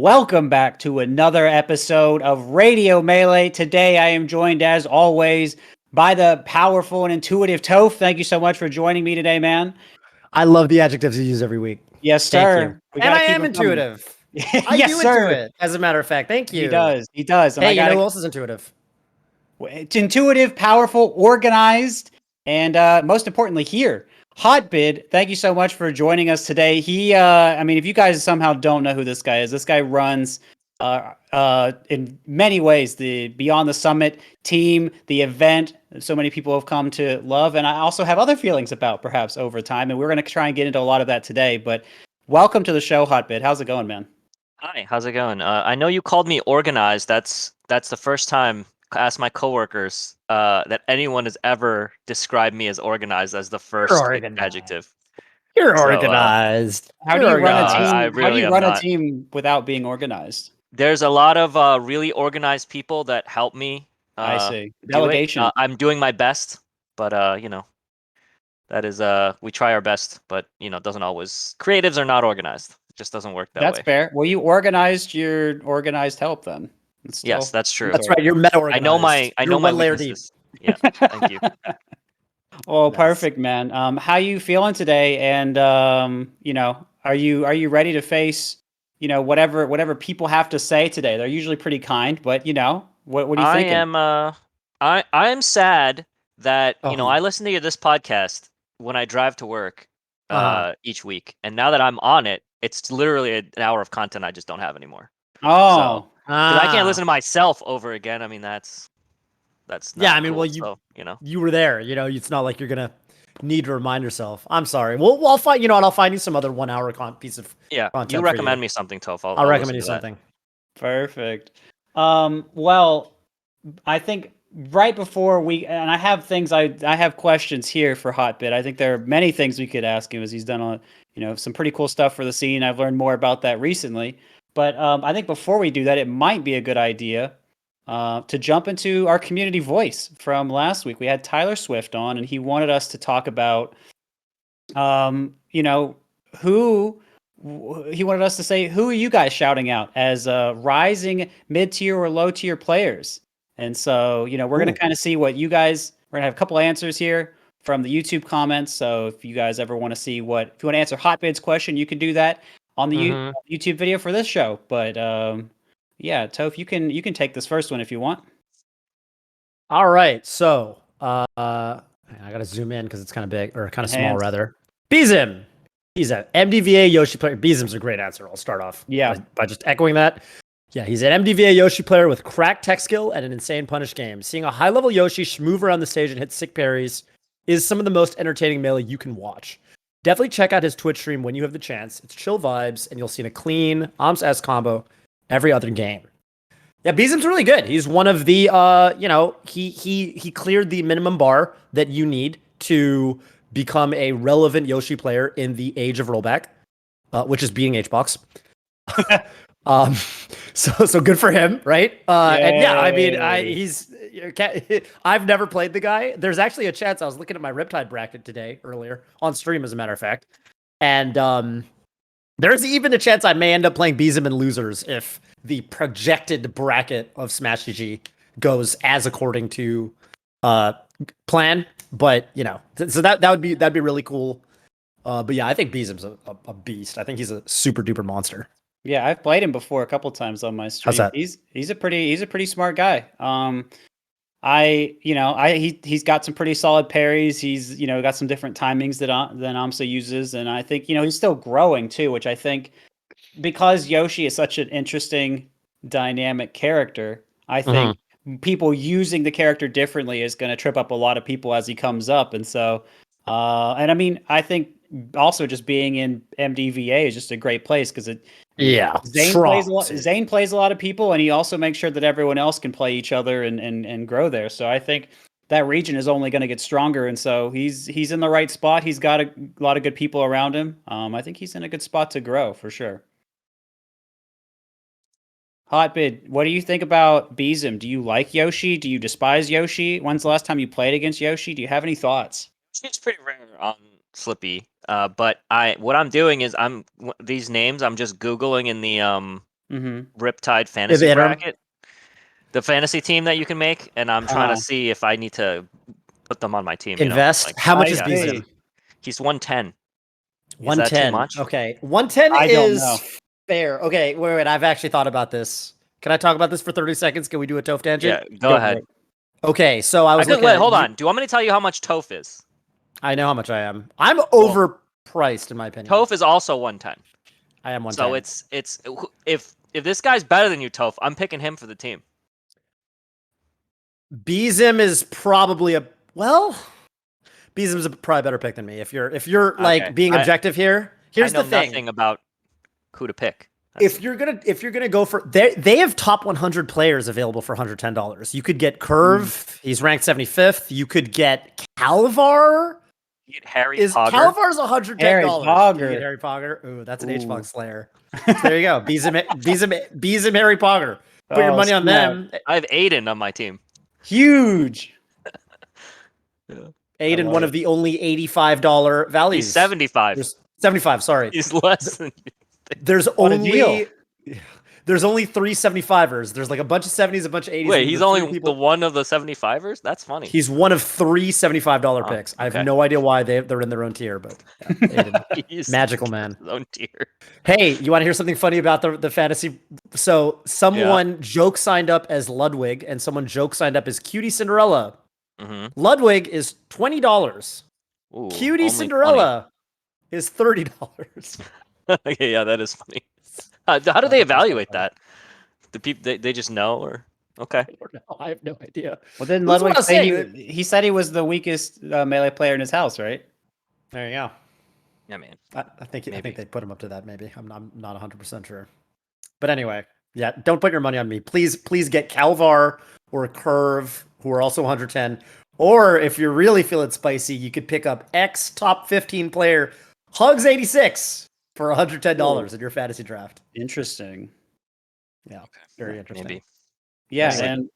Welcome back to another episode of Radio Melee. Today I am joined, as always, by the powerful and intuitive Toph. Thank you so much for joining me today, man. I love the adjectives you use every week. Yes, sir. And I am intuitive. I yes, do sir. intuit, as a matter of fact. Thank you. He does. He does. And hey, you know who else is intuitive? It's intuitive, powerful, organized, and most importantly, here. Hotbid, thank you so much for joining us today. I mean, if you guys somehow don't know who this guy is, this guy runs in many ways the Beyond the Summit team, the event so many people have come to love, and I also have other feelings about perhaps over time, and we're going to try and get into a lot of that today. But welcome to the show, Hotbid. How's it going, man? Hi, how's it going? I know you called me organized. That's the first time I asked my coworkers that anyone has ever described me as organized as the first adjective. You're organized. How do you run a team? How do you run a team without being organized? There's a lot of really organized people that help me. I see. Delegation. I'm doing my best, but that is we try our best, but it doesn't always. Creatives are not organized. It just doesn't work that way. That's fair. Well, you organized your organized help then. Yes, that's true. That's right. You're meta organized. I know my weaknesses. Yeah, thank you. Well, perfect, man. How you feeling today? And are you ready to face whatever people have to say today? They're usually pretty kind, but what do you think? I am sad that I listen to this podcast when I drive to work each week, and now that I'm on it, it's literally an hour of content I just don't have anymore. Oh. I can't listen to myself over again. I mean, that's not cool. You were there. It's not like you're gonna need to remind yourself. I'm sorry. Well, I'll find. I'll find you some other 1 hour piece of content. You recommend me something, Toph. I'll recommend you something. Perfect. Well, I think right before and I have things. I have questions here for Hotbit. I think there are many things we could ask him, as he's done some pretty cool stuff for the scene. I've learned more about that recently. But I think before we do that, it might be a good idea to jump into our community voice from last week. We had Tyler Swift on, and he wanted us to talk about, who he wanted us to say, who are you guys shouting out as rising mid-tier or low-tier players? And so, we're going to kind of see what you guys, we're going to have a couple answers here from the YouTube comments. So if you guys ever want to see if you want to answer Hotbid's question, you can do that on the YouTube video for this show. But Toph, you can take this first one if you want. All right, so I gotta zoom in because it's kind of big, or kind of small rather. BZimm, he's an MDVA Yoshi player. BZimm's a great answer. I'll start off by just echoing that. Yeah, he's an MDVA Yoshi player with cracked tech skill and an insane punish game. Seeing a high-level Yoshi move around the stage and hit sick parries is some of the most entertaining melee you can watch. Definitely check out his Twitch stream when you have the chance. It's chill vibes, and you'll see a clean ARMS-S combo every other game. Yeah, BZimm's really good. He's one of the, he cleared the minimum bar that you need to become a relevant Yoshi player in the age of RollBack, which is beating HBox. So good for him, right? I've never played the guy. There's actually a chance. I was looking at my Riptide bracket earlier on stream, as a matter of fact, and there's even a chance I may end up playing BZimm in losers if the projected bracket of Smash GG goes as according to plan. But so that'd be really cool. But yeah, I think BZimm's a beast. I think he's a super duper monster. Yeah, I've played him before a couple times on my stream. How's that? He's a pretty smart guy. He's got some pretty solid parries. He's got some different timings than Amsa uses, and I think he's still growing too, which I think because Yoshi is such an interesting dynamic character, I think people using the character differently is going to trip up a lot of people as he comes up, and so and I mean I think also just being in MDVA is just a great place because Zane plays a lot of people, and he also makes sure that everyone else can play each other and grow there. So I think that region is only going to get stronger, and so he's in the right spot. He's got a lot of good people around him. I think he's in a good spot to grow for sure. Hotbid, what do you think about BZimm? Do you like Yoshi? Do you despise Yoshi? When's the last time you played against Yoshi? Do you have any thoughts? It's pretty rare on Slippi. But what I'm doing is these names I'm just Googling in the Riptide fantasy bracket, the fantasy team that you can make, and I'm trying to see if I need to put them on my team. Invest. Like, how much is BZimm? He's 110. 110. Is that too much? Okay, 110 is fair. Okay, wait. I've actually thought about this. Can I talk about this for 30 seconds? Can we do a Toph tangent? Yeah, go ahead. Okay, so I was looking wait, hold on. Do you want me to tell you how much Toph is? I know how much I am. I'm overpriced in my opinion. Toph is also 110. I am 110. So it's if this guy's better than you, Toph, I'm picking him for the team. BZimm is probably BZimm's probably a better pick than me. If you're like being objective here, here's the thing. Nothing about who to pick. If you're gonna go for they have top 100 players available for $110. You could get Curve. He's ranked 75th. You could get Calvar. You get Harry Pogger. Calvar's $110. Harry Pogger. Harry Pogger. Ooh, that's an HBox Slayer. So there you go. BZimm, Harry Pogger. Put your money on them. I have Aiden on my team. Huge. Aiden, one of the only $85 values. He's 75. 75. Sorry, he's less than you. There's only 3 75ers. There's like a bunch of 70s, a bunch of 80s. Wait, he's only the one of the 75ers? That's funny. He's one of 3 $75 picks. I have no idea why they're in their own tier, but magical man. His own tier. Hey, you want to hear something funny about the fantasy? So someone joke signed up as Ludwig, and someone joke signed up as Cutie Cinderella. Ludwig is $20. Cutie Cinderella is $30. Okay, yeah, that is funny. How do they evaluate that? The people they just know, or okay? I have no idea. Well, then Ludwig say he said he was the weakest melee player in his house, right? There you go. Yeah, man. I think they put him up to that. Maybe I'm not 100% sure. But anyway, yeah, don't put your money on me. Please get Calvar or Curve, who are also 110. Or if you're really feeling spicy, you could pick up X top 15 player Hugs86 for $110 in your fantasy draft. Interesting. Yeah, very interesting. Maybe. Yeah, and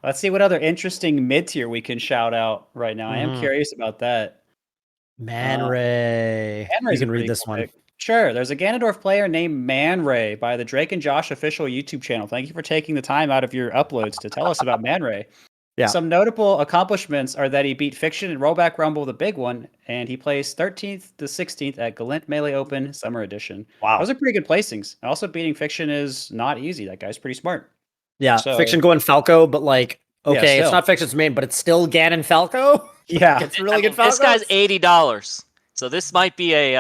let's see what other interesting mid tier we can shout out right now. I am curious about that. Manray. You can read this one. Sure. There's a Ganondorf player named Manray by the Drake and Josh official YouTube channel. Thank you for taking the time out of your uploads to tell us about Manray. Yeah. Some notable accomplishments are that he beat Fiction and RollBack Rumble, the big one, and he placed 13th to 16th at Galint Melee Open Summer Edition. Wow. Those are pretty good placings. Also, beating Fiction is not easy. That guy's pretty smart. Yeah, so, Fiction going Falco, but like, okay, it's not Fiction's main, but it's still Ganon Falco? Yeah. It's really good Falco. This guy's $80. So this might be a...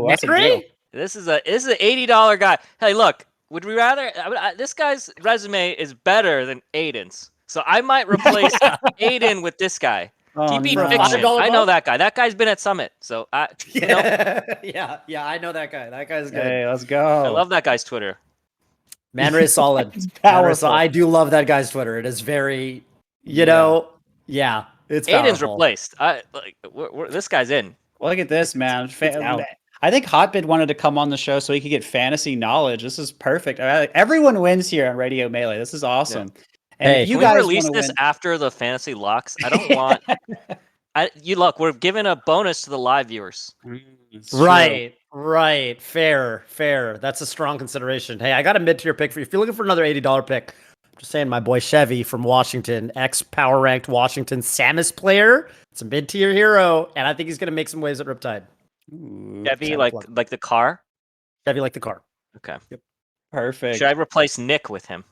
that's a deal. This is an $80 guy. Hey, look, would we rather... this guy's resume is better than Aiden's. So I might replace Aiden with this guy. He beat Fiction. I know that guy. That guy's been at Summit. So yeah, I know that guy. That guy's good. Hey, let's go. I love that guy's Twitter. Manray is solid. So I do love that guy's Twitter. It is very, know, it's Aiden's powerful. Replaced. This guy's in. Well, look at this, man. I think Hotbid wanted to come on the show so he could get fantasy knowledge. This is perfect. Everyone wins here on Radio Melee. This is awesome. Yeah. And hey, if you guys release this after the fantasy locks, I don't want. We're giving a bonus to the live viewers. Right. Fair. That's a strong consideration. Hey, I got a mid-tier pick for you. If you're looking for another $80 pick, I'm just saying my boy Chevy from Washington, ex-power ranked Washington Samus player. It's a mid-tier hero, and I think he's going to make some waves at Riptide. Chevy, like the car? Chevy, like the car. Okay. Yep. Perfect. Should I replace Nick with him?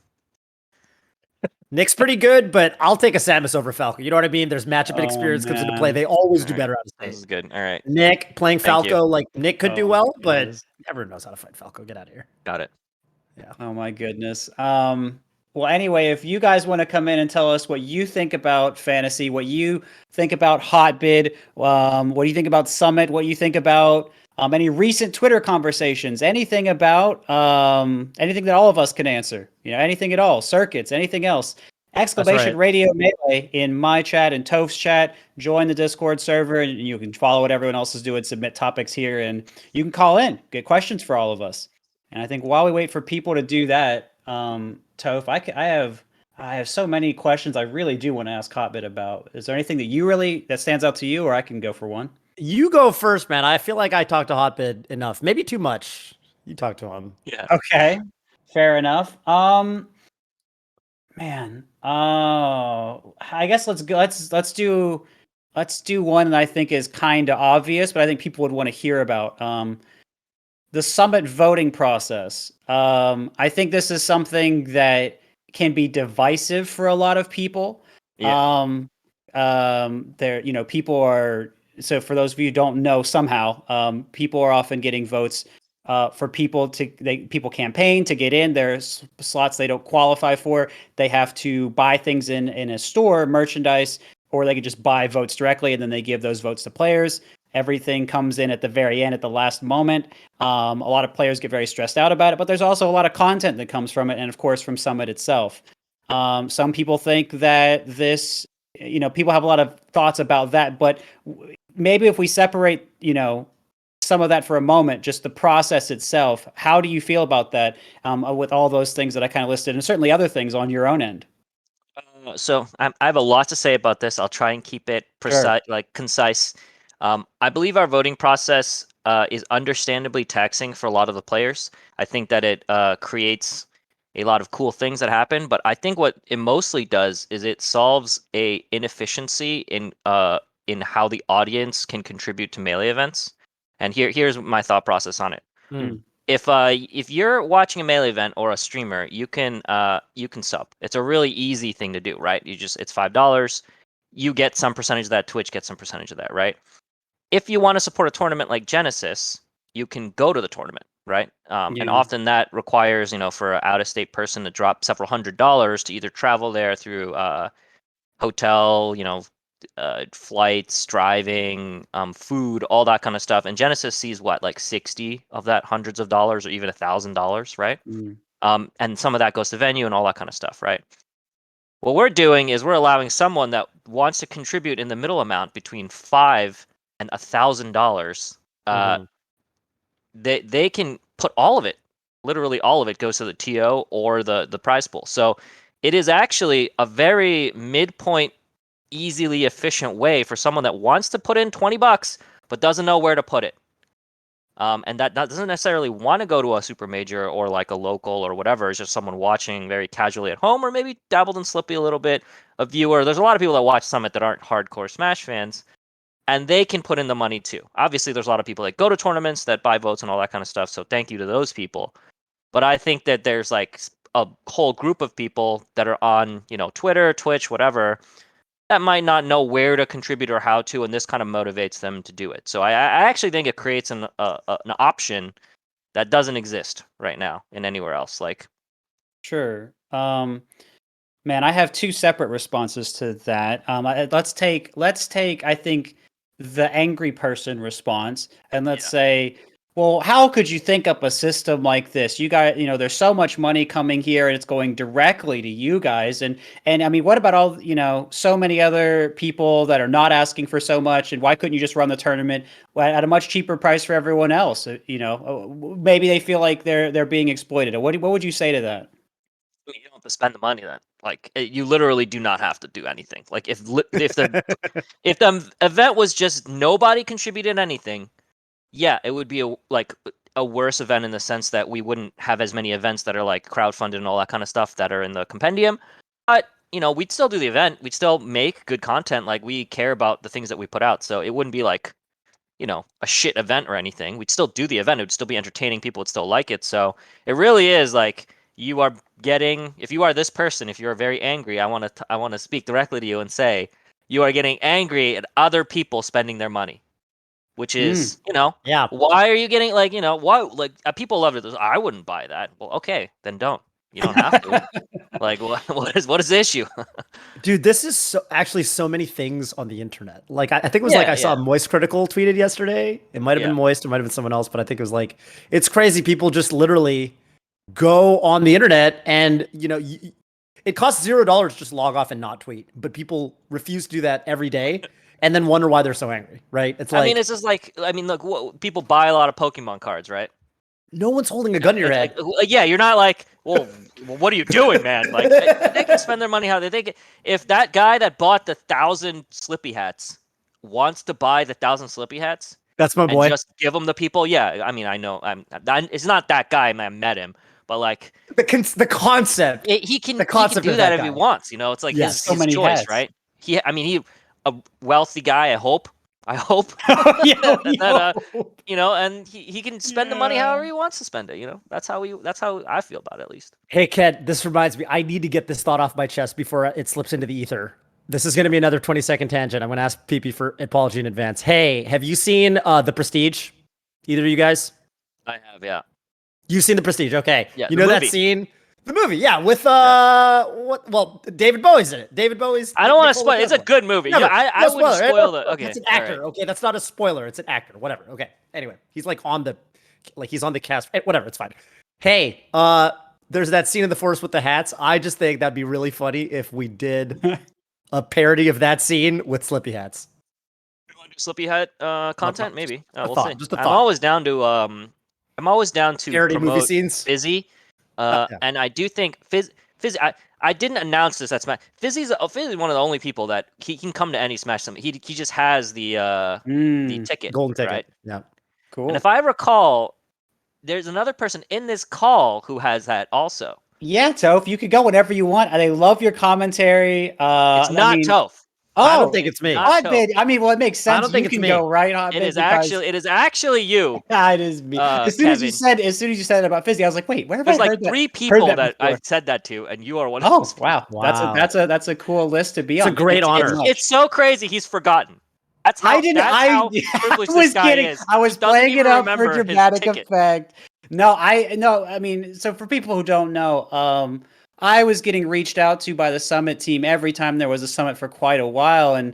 Nick's pretty good, but I'll take a Samus over Falco. You know what I mean? There's matchup experience comes into play. They always do better out of space. This is good. All right. Nick playing Falco, like Nick could do well, but everyone knows how to fight Falco. Get out of here. Got it. Yeah. Oh my goodness. Well, anyway, if you guys want to come in and tell us what you think about fantasy, what you think about Hotbid, what do you think about Summit, what you think about any recent Twitter conversations, anything about anything that all of us can answer, anything at all, circuits, anything else, !Radio Melee in my chat and Toph's chat. Join the Discord server and you can follow what everyone else is doing, submit topics here, and you can call in, get questions for all of us. And I think while we wait for people to do that, Toph, I have so many questions I really do want to ask Hotbit about. Is there anything that stands out to you, or I can go for one? You go first, man. I feel like I talked to Hotbit enough, maybe too much. You talk to him. Yeah. Okay. Fair enough. Man. I guess let's go. Let's do one that I think is kind of obvious, but I think people would want to hear about. The Summit voting process. I think this is something that can be divisive for a lot of people. Yeah. People are, so for those of you who don't know, somehow, people are often getting votes for people campaign to get in. There's slots they don't qualify for. They have to buy things in a store, merchandise, or they could just buy votes directly, and then they give those votes to players. Everything comes in at the very end, at the last moment. A lot of players get very stressed out about it, but there's also a lot of content that comes from it, and of course from Summit itself. Some people think that people have a lot of thoughts about that, but maybe if we separate, some of that for a moment, just the process itself, how do you feel about that with all those things that I kind of listed, and certainly other things on your own end? So I have a lot to say about this. I'll try and keep it precise, concise. I believe our voting process is understandably taxing for a lot of the players. I think that it creates a lot of cool things that happen, but I think what it mostly does is it solves a inefficiency in how the audience can contribute to Melee events. And here's my thought process on it. Mm. If you're watching a Melee event or a streamer, you can sub. It's a really easy thing to do, right? It's $5. You get some percentage of that. Twitch gets some percentage of that, right? If you want to support a tournament like Genesis, you can go to the tournament, right? And often that requires, for an out-of-state person to drop several $100s to either travel there through hotel, flights, driving, food, all that kind of stuff. And Genesis sees what, like 60 of that, hundreds of dollars, or even $1,000, right? And some of that goes to venue and all that kind of stuff, right? What we're doing is we're allowing someone that wants to contribute in the middle amount between $5 and $1,000. They can put all of it, literally all of it, goes to the TO or the prize pool. So it is actually a very midpoint, easily efficient way for someone that wants to put in $20 but doesn't know where to put it. And that doesn't necessarily want to go to a super major or like a local or whatever. It's just someone watching very casually at home, or maybe dabbled in Slippi a little bit, a viewer. There's a lot of people that watch Summit that aren't hardcore Smash fans, and they can put in the money too. Obviously, there's a lot of people that go to tournaments that buy votes and all that kind of stuff. So thank you to those people. But I think that there's like a whole group of people that are on, Twitter, Twitch, whatever, that might not know where to contribute or how to, and this kind of motivates them to do it. So I actually think it creates an option that doesn't exist right now in anywhere else. Sure. Man, I have two separate responses to that. Let's take I think the angry person response, and let's say, well, how could you think up a system like this? You guys, there's so much money coming here, and it's going directly to you guys. And I mean, what about all, so many other people that are not asking for so much? And why couldn't you just run the tournament at a much cheaper price for everyone else? Maybe they feel like they're being exploited. What would you say to that? You don't have to spend the money then. You literally do not have to do anything. If the event was just nobody contributed anything, yeah, it would be a worse event in the sense that we wouldn't have as many events that are like crowdfunded and all that kind of stuff that are in the compendium. But we'd still do the event. We'd still make good content. We care about the things that we put out, so it wouldn't be like a shit event or anything. We'd still do the event. It would still be entertaining. People would still like it. So it really is you are getting, if you are this person, if you're very angry, I want to speak directly to you and say you are getting angry at other people spending their money, which is, yeah. Why are you getting why people love it. I wouldn't buy that. Well, okay, then don't. You don't have to. What is the issue? Dude, this is actually so many things on the internet. I think it was I saw Moist Critical tweeted yesterday. It might have been Moist, it might have been someone else, but I think it was it's crazy. People just literally go on the internet and, it costs $0 to just log off and not tweet, but people refuse to do that every day and then wonder why they're so angry, right? It's it's just look, people buy a lot of Pokemon cards, right? No one's holding a gun to your head. Yeah, you're not well, what are you doing, man? They can spend their money how they think. If that guy that bought the 1,000 Slippi hats wants to buy the 1,000 Slippi hats, That's my boy. And just give them the people. Yeah, I mean, I know it's not that guy. I met him, but like the concept. He can do that if he wants. You know, it's like his choice, hats. right? He a wealthy guy. I hope. You know, and he can spend the money however he wants to spend it. You know, that's how I feel about it, at least. Hey, Ken, this reminds me. I need to get this thought off my chest before it slips into the ether. This is going to be another 20-second tangent. I'm going to ask PP for apology in advance. Hey, have you seen The Prestige? Either of you guys? I have, yeah. You've seen The Prestige, okay. Yeah, you know that scene? The movie, yeah, with well, David Bowie's in it. David Bowie's. I don't want to spoil. It's a good movie. No, I wouldn't spoil it. Okay, it's an actor. Right. Okay, that's not a spoiler. It's an actor. Whatever. Okay. Anyway, he's like he's on the cast. Whatever. It's fine. Hey, there's that scene in the forest with the hats. I just think that'd be really funny if we did a parody of that scene with Slippi hats. You want to do Slippi hat content? Maybe. We'll see. Just a thought. I'm always down to parody movie scenes. Fizzy. And I do think Fizzy. I didn't announce this. That's Fizzy's one of the only people that he can come to any Smash Summit. He just has the ticket, golden ticket. Right? Yeah, cool. And if I recall, there's another person in this call who has that also. Yeah, Toph, you could go whenever you want. I love your commentary. It's not Toph. Oh, I don't think it's me. I mean, well, it makes sense. I don't think you it's can me. go right on. It is actually you. Yeah, it is me. As soon as you said it about Fizzy, I was like, wait, where have There's I like heard three that? people that I've said that to, and you are one of those. Wow. That's a cool list to be on. It's a great honor. It's so crazy. He's forgotten. That's how. How privileged this guy is. I was playing it up for dramatic effect. I mean, so for people who don't know, I was getting reached out to by the Summit team every time there was a Summit for quite a while, and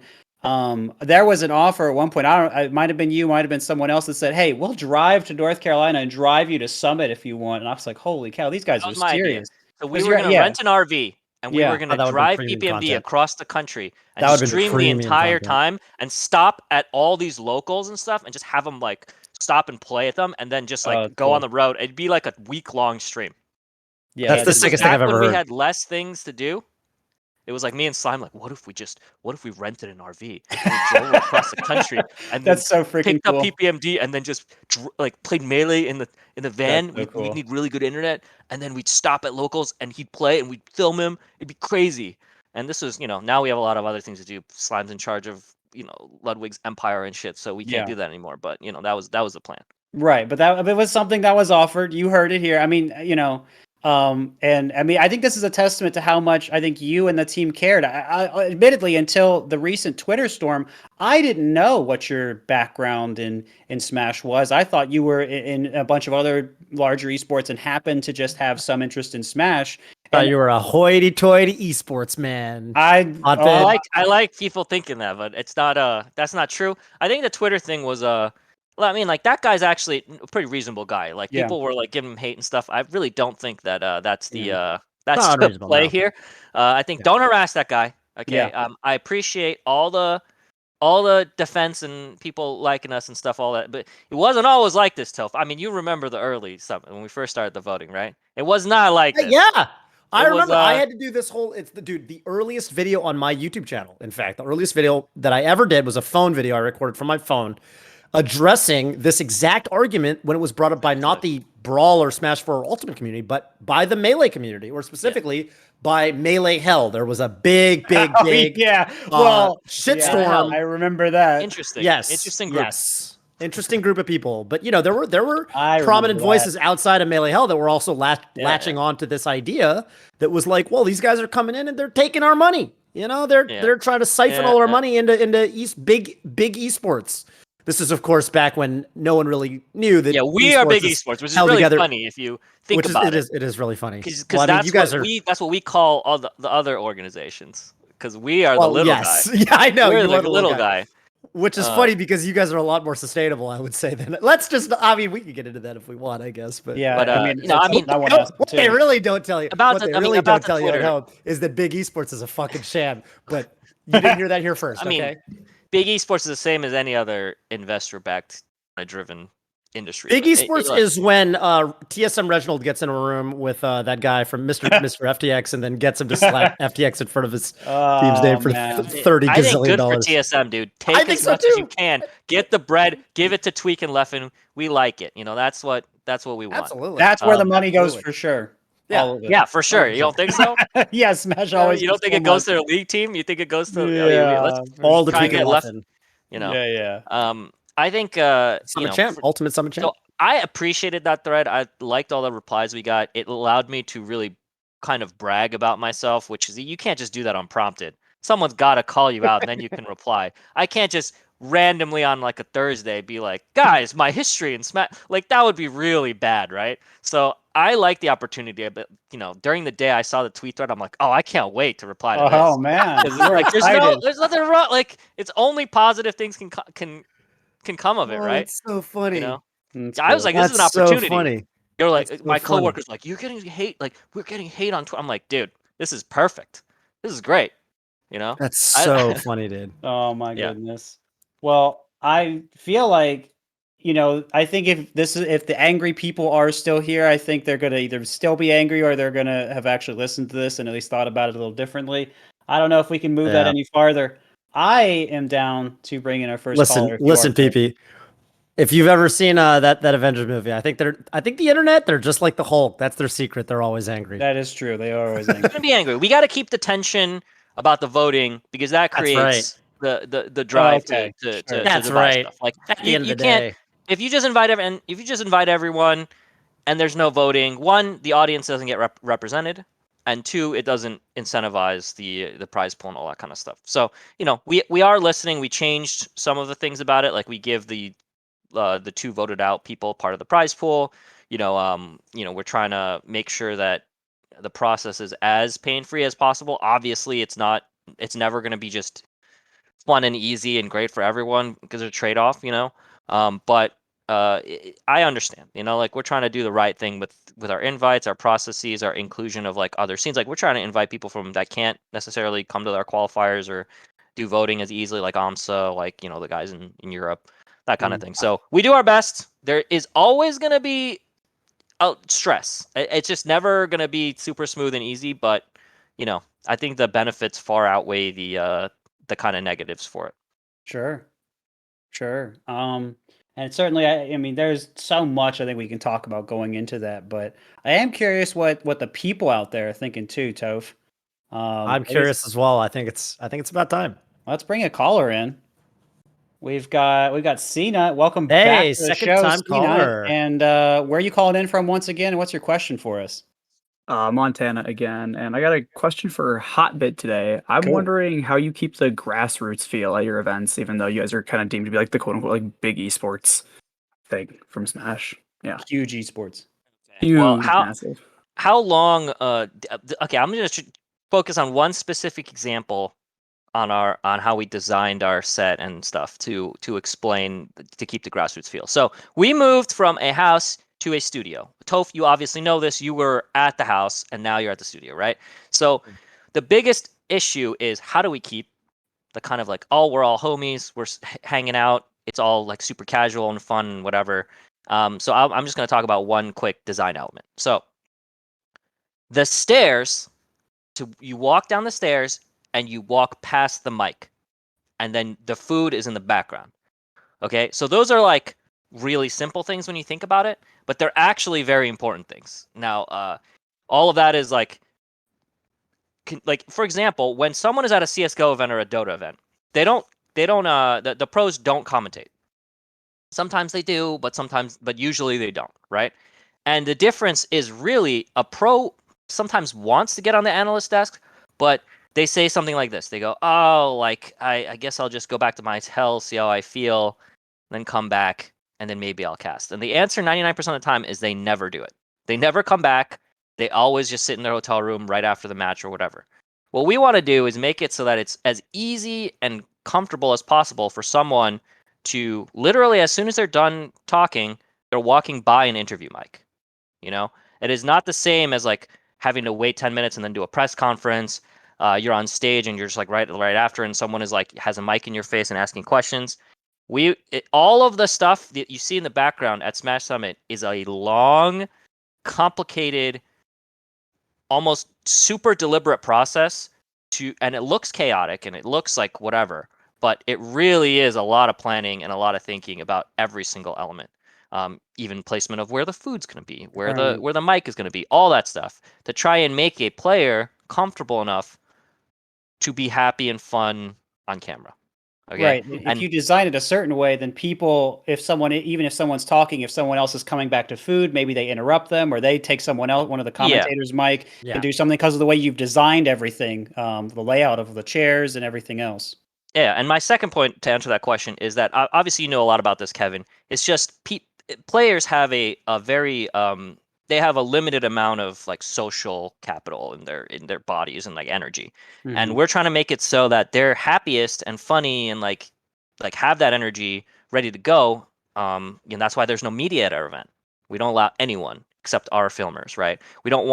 there was an offer at one point. It might have been you, might have been someone else that said, "Hey, we'll drive to North Carolina and drive you to Summit if you want." And I was like, "Holy cow, these guys are serious!" So we were going to rent an RV and we were going to drive PPMD across the country and stream the entire time and stop at all these locals and stuff and just have them like stop and play at them and then just like go on the road. It'd be like a week-long stream. Yeah, that's the sickest thing I've ever heard. We had less things to do. It was like me and Slime, like, what if we rented an RV and we drove across the country and that's so freaking picked up PPMD and then just like played Melee in the van. We'd need really good internet, and then we'd stop at locals and he'd play and we'd film him. It'd be crazy. And this was, now we have a lot of other things to do. Slime's in charge of, Ludwig's empire and shit, so we can't do that anymore. But that was the plan. Right, but it was something that was offered. You heard it here. I mean, and I mean, I think this is a testament to how much I think you and the team cared. I admittedly, until the recent Twitter storm, I didn't know what your background in Smash was. I thought you were in a bunch of other larger esports and happened to just have some interest in Smash. I thought you were a hoity-toity esports man. I like people thinking that, but it's not. That's not true. I think the Twitter thing was well, I mean, like, that guy's actually a pretty reasonable guy. Like, people were like giving him hate and stuff. I really don't think that that's the play here. I think don't harass that guy. Okay. Yeah. I appreciate all the defense and people liking us and stuff, all that, but it wasn't always like this, Toph. I mean, you remember the early Summit when we first started the voting, right? It was not like this. Yeah. I remember I had to do this whole, the earliest video on my YouTube channel. In fact, the earliest video that I ever did was a phone video I recorded from my phone, addressing this exact argument when it was brought up by not the Brawl or Smash 4 Ultimate community, but by the Melee community, or specifically by Melee Hell. There was a big shitstorm. I remember that. Interesting. Yes. Interesting group. Yes. Interesting group of people. But, there were prominent voices outside of Melee Hell that were also latching on to this idea that was like, well, these guys are coming in and they're taking our money. They're trying to siphon all our money into big esports. This is, of course, back when no one really knew that. Yeah, we are big esports, which is really funny if you think about it. It is really funny because that's what we call all the other organizations, because we are the little guy. Yeah, I know. We're the little guy. Which is funny because you guys are a lot more sustainable, I would say. Than we can get into that if we want, I guess. But what they really don't tell you at home is that big esports is a fucking sham. But you didn't hear that here first. I mean, big esports is the same as any other investor-backed, driven industry. Big Esports is when TSM Reginald gets in a room with that guy from Mr. FTX and then gets him to slap FTX in front of his team's name for $30 I think gazillion. Good for TSM, dude. Take as much as you can. Get the bread. Give it to Tweak and Leffen. We like it. You know, that's what we want. Absolutely. That's where the money goes for sure. Yeah, yeah, for sure. You don't think so? Yeah, Smash always. You don't think it goes to the league team? You think it goes to? Yeah, all the Tweak and Leffen. You know. Yeah. I think Summit Champ, Ultimate Summit Champ. So I appreciated that thread. I liked all the replies we got. It allowed me to really kind of brag about myself, which is you can't just do that unprompted. Someone's got to call you out, and then you can reply. I can't just randomly on like a Thursday be like, guys, my history and Smash. Like that would be really bad, right? So I like the opportunity, but during the day I saw the tweet thread. I'm like, oh, I can't wait to reply to this. Oh man, like, there's nothing wrong. Like it's only positive things can come of it, right? It's so funny. I was like, this is an opportunity. So funny. You're like, my coworker's like, you're getting hate. Like we're getting hate on Twitter. I'm like, dude, this is perfect. This is great. That's so funny, dude. Oh my goodness. Well, I feel like, I think if the angry people are still here, I think they're going to either still be angry or they're going to have actually listened to this and at least thought about it a little differently. I don't know if we can move that any farther. I am down to bring in our first caller. Listen, PP. If you've ever seen that Avengers movie, I think the internet, they're just like the Hulk. That's their secret. They're always angry. That is true. They are always angry. They're going to be angry. We got to keep the tension about the voting because that creates the drive to That's divide right. stuff. Like at the end of the can't, day, if you just invite everyone and there's no voting, one, the audience doesn't get represented, and two, it doesn't incentivize the prize pool and all that kind of stuff. So we are listening. We changed some of the things about it, like we give the two voted out people part of the prize pool. We're trying to make sure that the process is as pain-free as possible. Obviously, it's never going to be just fun and easy and great for everyone because there's a trade-off, but I understand, like we're trying to do the right thing with our invites, our processes, our inclusion of like other scenes. Like we're trying to invite people from that can't necessarily come to our qualifiers or do voting as easily, like AMSA, like, the guys in Europe, that kind of thing. So we do our best. There is always going to be stress. It's just never going to be super smooth and easy, but I think the benefits far outweigh the kind of negatives for it. Sure. And certainly, I mean, there's so much I think we can talk about going into that, but I am curious what the people out there are thinking too, Toph. I'm curious as well. I think it's about time. Let's bring a caller in. We've got Cnut. Welcome back to the second show, time caller. And where are you calling in from once again? And what's your question for us? Montana again, and I got a question for Hotbit today. I'm wondering how you keep the grassroots feel at your events, even though you guys are kind of deemed to be like the quote unquote like big esports thing from Smash. Yeah, huge esports. Huge, massive. How long? Okay, I'm going to focus on one specific example on how we designed our set and stuff to explain to keep the grassroots feel. So we moved from a house to a studio. Toph, you obviously know this. You were at the house and now you're at the studio, right? So the biggest issue is how do we keep the kind of like, oh, we're all homies, we're hanging out, it's all like super casual and fun and whatever. So I'm just going to talk about one quick design element. So the stairs, you walk down the stairs and you walk past the mic, and then the food is in the background. Okay, so those are like really simple things when you think about it, but they're actually very important things. Now, all of that is like for example, when someone is at a CS:GO event or a Dota event, the pros don't commentate. Sometimes they do, but usually they don't, right? And the difference is really a pro sometimes wants to get on the analyst desk, but they say something like this. They go, oh, like, I guess I'll just go back to my hotel, see how I feel, then come back, and then maybe I'll cast. And the answer 99% of the time is they never do it. They never come back. They always just sit in their hotel room right after the match or whatever. What we want to do is make it so that it's as easy and comfortable as possible for someone to literally, as soon as they're done talking, they're walking by an interview mic. It is not the same as like having to wait 10 minutes and then do a press conference. You're on stage and you're just like right after, and someone is like has a mic in your face and asking questions. all of the stuff that you see in the background at Smash Summit is a long, complicated, almost super deliberate process and it looks chaotic and it looks like whatever, but it really is a lot of planning and a lot of thinking about every single element. Even placement of where the food's going to be, where the mic is going to be, all that stuff to try and make a player comfortable enough to be happy and fun on camera. Okay? Right. If you design it a certain way, then people, even if someone's talking, if someone else is coming back to food, maybe they interrupt them or they take one of the commentators' mic and do something because of the way you've designed everything, the layout of the chairs and everything else. Yeah. And my second point to answer that question is that obviously you know a lot about this, Kevin. It's just players have a very they have a limited amount of like social capital in their bodies and like energy. Mm-hmm. And we're trying to make it so that they're happiest and funny and like have that energy ready to go. And that's why there's no media at our event. We don't allow anyone except our filmers, right? We don't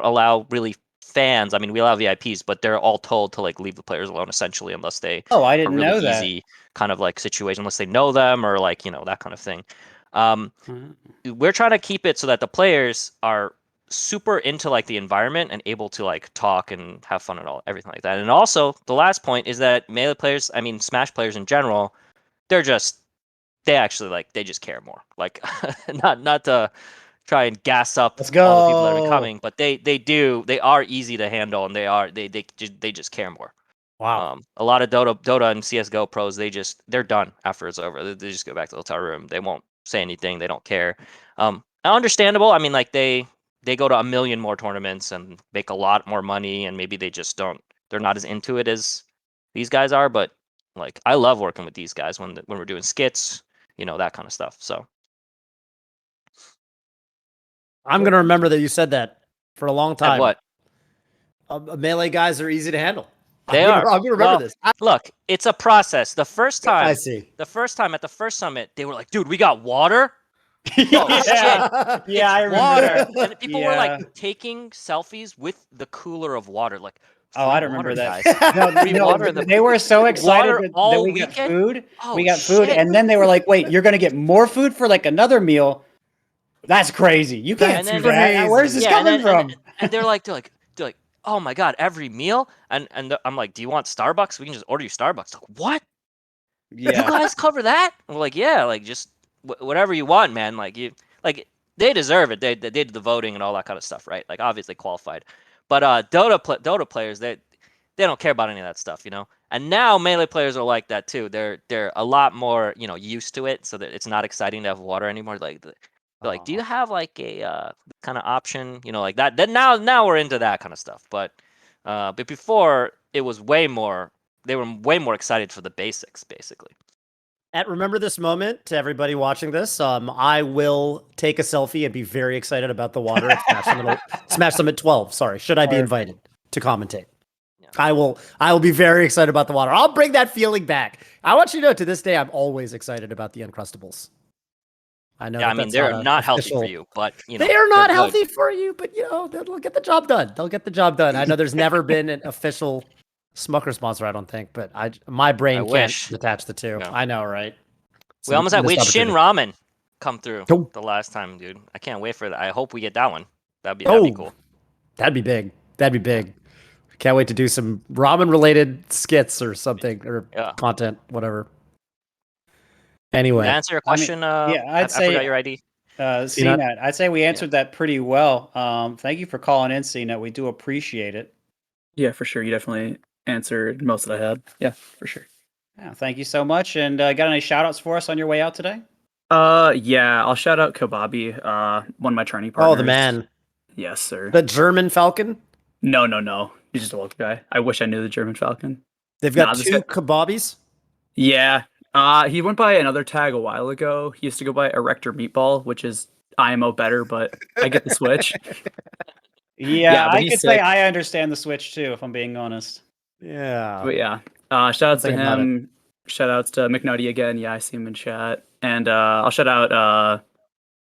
allow really fans. I mean, we allow VIPs, but they're all told to like leave the players alone essentially unless they I didn't really know that. Easy kind of like situation, unless they know them or like, that kind of thing. We're trying to keep it so that the players are super into like the environment and able to like talk and have fun and everything like that. And also the last point is that Melee players, I mean Smash players in general, they just care more. Like not to try and gas up all the people that are coming, but they are easy to handle and they just care more. Wow. A lot of Dota and CS:GO pros, they're done after it's over. They just go back to the hotel room. They won't say anything. They don't care. Understandable. I mean, like they go to a million more tournaments and make a lot more money, and maybe they're not as into it as these guys are. But like, I love working with these guys when we're doing skits, that kind of stuff. So I'm gonna remember that you said that for a long time. What? Melee guys are easy to handle. They are. I'm gonna remember this. Look, it's a process. The first time, I see. The first time at the first summit, they were like, "Dude, we got water." I remember. Water. And people were like taking selfies with the cooler of water. Like, I remember that. Water they were so excited that we got food. We got food, and then they were like, "Wait, you're gonna get more food for like another meal? That's crazy. You can't do that. Where's this coming from?" And they're like, "Oh my god, every meal!" And I'm like, "Do you want Starbucks? We can just order you Starbucks." Like, what? Yeah. You guys cover that? And we're like, "Yeah, like just whatever you want, man. Like they deserve it. They did the voting and all that kind of stuff, right? Like obviously qualified. But Dota players, they don't care about any of that stuff, And now Melee players are like that too. They're a lot more, used to it, so that it's not exciting to have water anymore. Like they're like, do you have like a kind of option, like that? Then now we're into that kind of stuff. But before it was way more. They were way more excited for the basics, basically. Remember this moment to everybody watching this. I will take a selfie and be very excited about the water at Smash Summit 12. Sorry, should I be invited to commentate? Yeah. I will be very excited about the water. I'll bring that feeling back. I want you to know, to this day, I'm always excited about the Uncrustables. I know. Yeah, I mean, they're not healthy for you, but they are not healthy for you, but they'll get the job done. They'll get the job done. I know there's never been an official Smucker sponsor, I don't think, but my brain can't attach the two. Yeah. I know, right? We almost had Shin Ramen come through the last time, dude. I can't wait for that. I hope we get that one. That'd be cool. That'd be big. Can't wait to do some ramen related skits or something or content, whatever. Anyway, to answer your question, I'd say I forgot your ID. Cnut, I'd say we answered that pretty well. Thank you for calling in, Cnut. We do appreciate it. Yeah, for sure. You definitely answered most that I had. Yeah, for sure. Yeah, thank you so much. And got any shout outs for us on your way out today? Yeah, I'll shout out Kobabi, one of my training partners. Oh, the man. Yes, sir. The German Falcon? No. He's just a local guy. I wish I knew the German Falcon. They've got two Kebabis? Yeah. He went by another tag a while ago. He used to go by Erector Meatball, which is IMO better, but I get the switch. Yeah, I could say I understand the switch too, if I'm being honest. Yeah. But yeah. Shout outs to him. Shout outs to McNutty again. Yeah, I see him in chat. And I'll shout out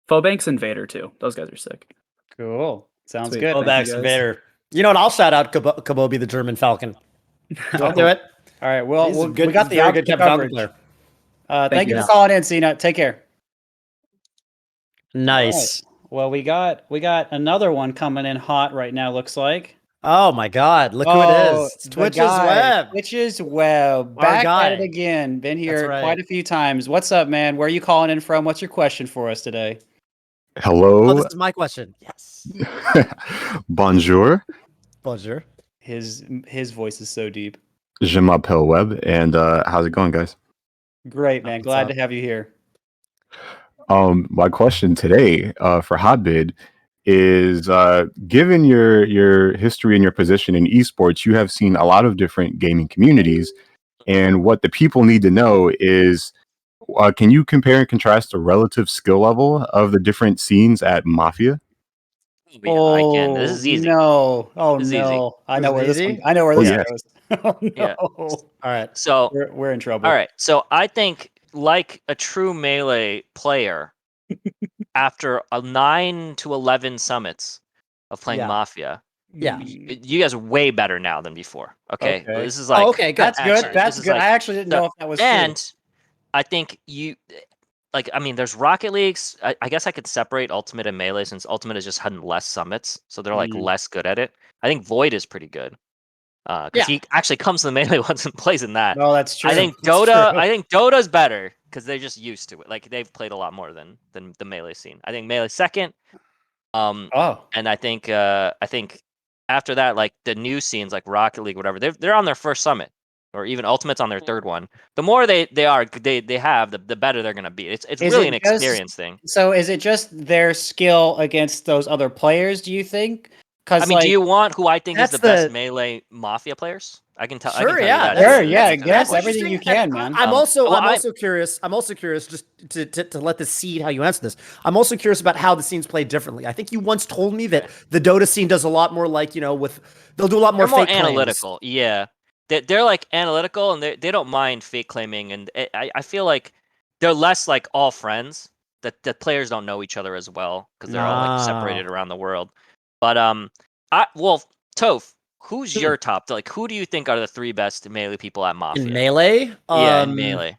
Phobanks and Vader too. Those guys are sick. Cool. Sounds good. Phobanks and Vader. You know what? I'll shout out Kabobi the German Falcon. I'll do it. All right. Well, we got the good Falcon player. Thank you for calling in, Cnut. Take care. Nice. Right. Well, we got another one coming in hot right now. Looks like. Oh my God! Look who it is. It's TwitchisWeb. TwitchisWeb. Back at it again. Been here quite a few times. What's up, man? Where are you calling in from? What's your question for us today? Hello. Oh, this is my question. Yes. Bonjour. Bonjour. His voice is so deep. Je m'appelle Web, and how's it going, guys? Great, man. Glad to have you here. My question today for Hotbid is given your history and your position in esports, you have seen a lot of different gaming communities, and what the people need to know is can you compare and contrast the relative skill level of the different scenes at Mafia? Yeah, I can. This is easy. No. Oh this no. I know where this this one. I know where this goes. Oh no. Yeah. All right. So we're in trouble. All right. So I think like a true melee player, after 9 to 11 summits of playing Mafia, you guys are way better now than before. Okay. This is like okay, that's good. That's good. Like, I actually didn't know if that was and true. I think you like, I mean, there's Rocket Leagues. I guess I could separate Ultimate and Melee since Ultimate has just had less summits, so they're like less good at it. I think Void is pretty good because he actually comes to the Melee ones and plays in that. No, that's true. I think Dota. I think Dota's better because they're just used to it. Like they've played a lot more than the Melee scene. I think Melee second. And I think after that, like the new scenes like Rocket League, whatever, they're on their first summit. Or even Ultimate's on their third one. The more they have, the better they're gonna be. It's really an experience thing. So is it just their skill against those other players? Do you think? I mean, do you want who I think is the best melee Mafia players? I can tell. Sure, guess everything you can, man. I'm also curious. I'm also curious just to let the seed how you answer this. I'm also curious about how the scenes play differently. I think you once told me that the Dota scene does a lot more like they'll do a lot more fake analytical. claims. Yeah. They're like analytical and they don't mind fake claiming, and I feel like they're less like all friends. That the players don't know each other as well because they're all like separated around the world. But Toph, who's your top? Like, who do you think are the 3 best melee people at Mafia? In Melee? Yeah, in Melee.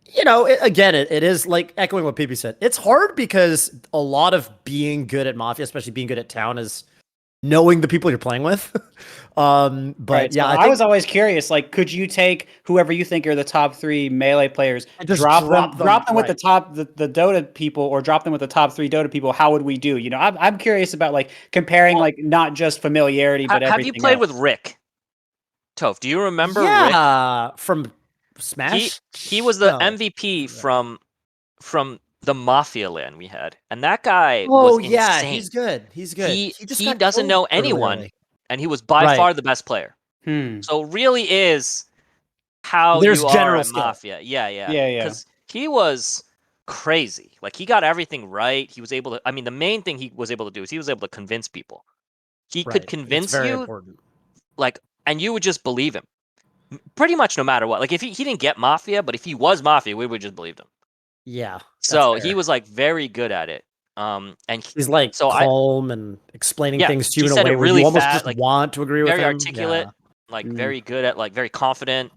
It is like echoing what PP said. It's hard because a lot of being good at Mafia, especially being good at town, is knowing the people you're playing with. I was always curious, like, could you take whoever you think are the top 3 melee players, and just drop them with the Dota people, or drop them with the top 3 Dota people? How would we do? I'm curious about like comparing, like not just familiarity, but everything. Have you played with Rick? Toph, do you remember Rick? From Smash? He was the MVP from the Mafia LAN we had, and that guy was insane. He's good. He doesn't know anyone, and he was by far the best player. So it really is how there's you general are at skill. Mafia. Yeah. Because he was crazy. Like he got everything right. He was able to. I mean, the main thing he was able to do is he was able to convince people. He could convince you, like, and you would just believe him. Pretty much no matter what. Like if he didn't get Mafia, but if he was Mafia, we would just believe him. Yeah. So he was like very good at it. And he's like calm and explaining things to you in a way where you almost just want to agree with him. Very articulate, like very good at, like very confident.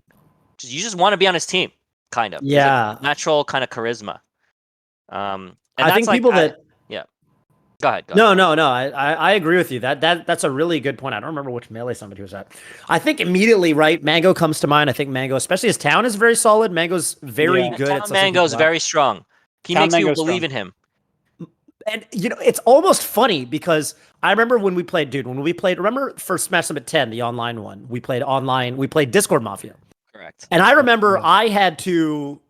You just want to be on his team, kind of. Yeah. Like natural kind of charisma. And I think people Go ahead. No. I agree with you. That's a really good point. I don't remember which melee somebody was at. I think immediately, right? Mango comes to mind. I think Mango, especially his town, is very solid. Mango's very good at Mango's very strong. He makes you believe in him. And it's almost funny because I remember when we played, remember for Smash Summit 10, the online one, we played Discord Mafia. Correct. And I remember I had to.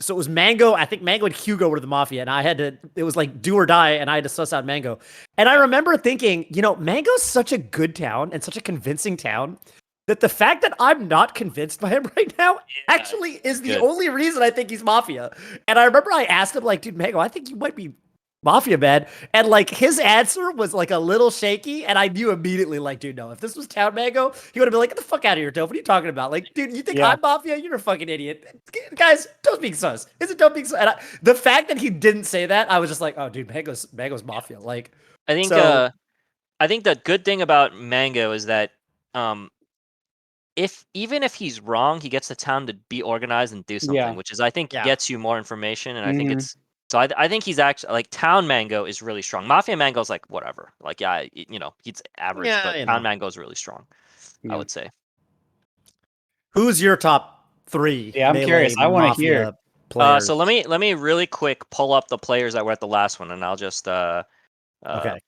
So it was Mango. I think Mango and Hugo were the Mafia, and it was like do or die, and I had to suss out Mango. And I remember thinking, Mango's such a good town and such a convincing town that the fact that I'm not convinced by him right now actually is the only reason I think he's Mafia. And I remember I asked him, like, dude, Mango, I think you might be Mafia, man. And like his answer was like a little shaky, and I knew immediately, like, dude, no, if this was Town Mango, he would have been like, get the fuck out of here, Toph. What are you talking about? Like, dude, you think I'm Mafia? You're a fucking idiot. Guys, don't being sus. Isn't don't being sus. And the fact that he didn't say that, I was just like, oh, dude, Mango's Mafia. Like, I think the good thing about Mango is that even if he's wrong, he gets the town to be organized and do something, which is I think gets you more information, and I think it's so. I think he's actually like Town Mango is really strong. Mafia Mango is like whatever, like he's average, but Town Mango is really strong. I would say. Who's your top 3? Yeah, I'm curious. I want to hear. Players? So let me really quick pull up the players that were at the last one, and I'll just okay.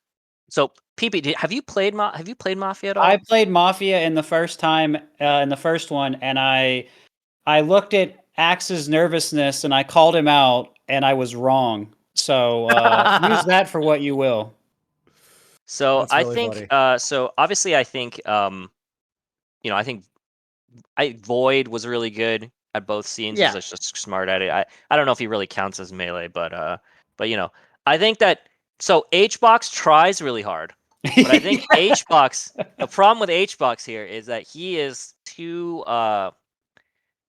So PP, have you played Mafia at all? I played Mafia in the first time in the first one, and I looked at Axe's nervousness and I called him out, and I was wrong. So use that for what you will. So I think so obviously I think I think Void was really good at both scenes. He's just smart at it. I don't know if he really counts as melee, but I think that so HBox tries really hard. But I think HBox, the problem with HBox here is that he is too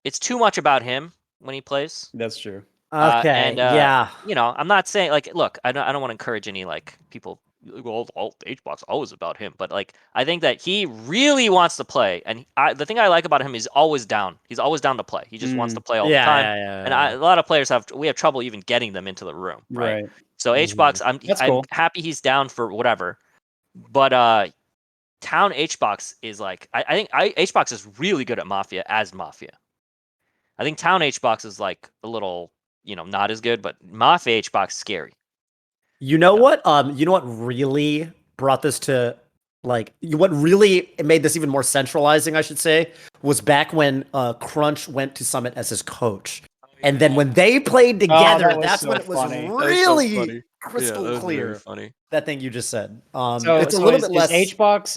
it's too much about him when he plays. That's true. Okay. I'm not saying like look, I don't want to encourage any like people HBox always about him, but like I think that he really wants to play, and the thing I like about him is always down. He's always down to play. He just wants to play all the time. And a lot of players have trouble even getting them into the room, right? So HBox, I'm happy he's down for whatever. But Town HBox is like I think HBox is really good at Mafia as Mafia. I think Town HBox is like a little not as good, but Mafia HBox is scary. You know what? You know what really brought this to what really made this even more centralizing, I should say, was back when Crunch went to Summit as his coach. And then when they played together, that's when it was really crystal clear. Funny. That thing you just said. So it's a little bit less.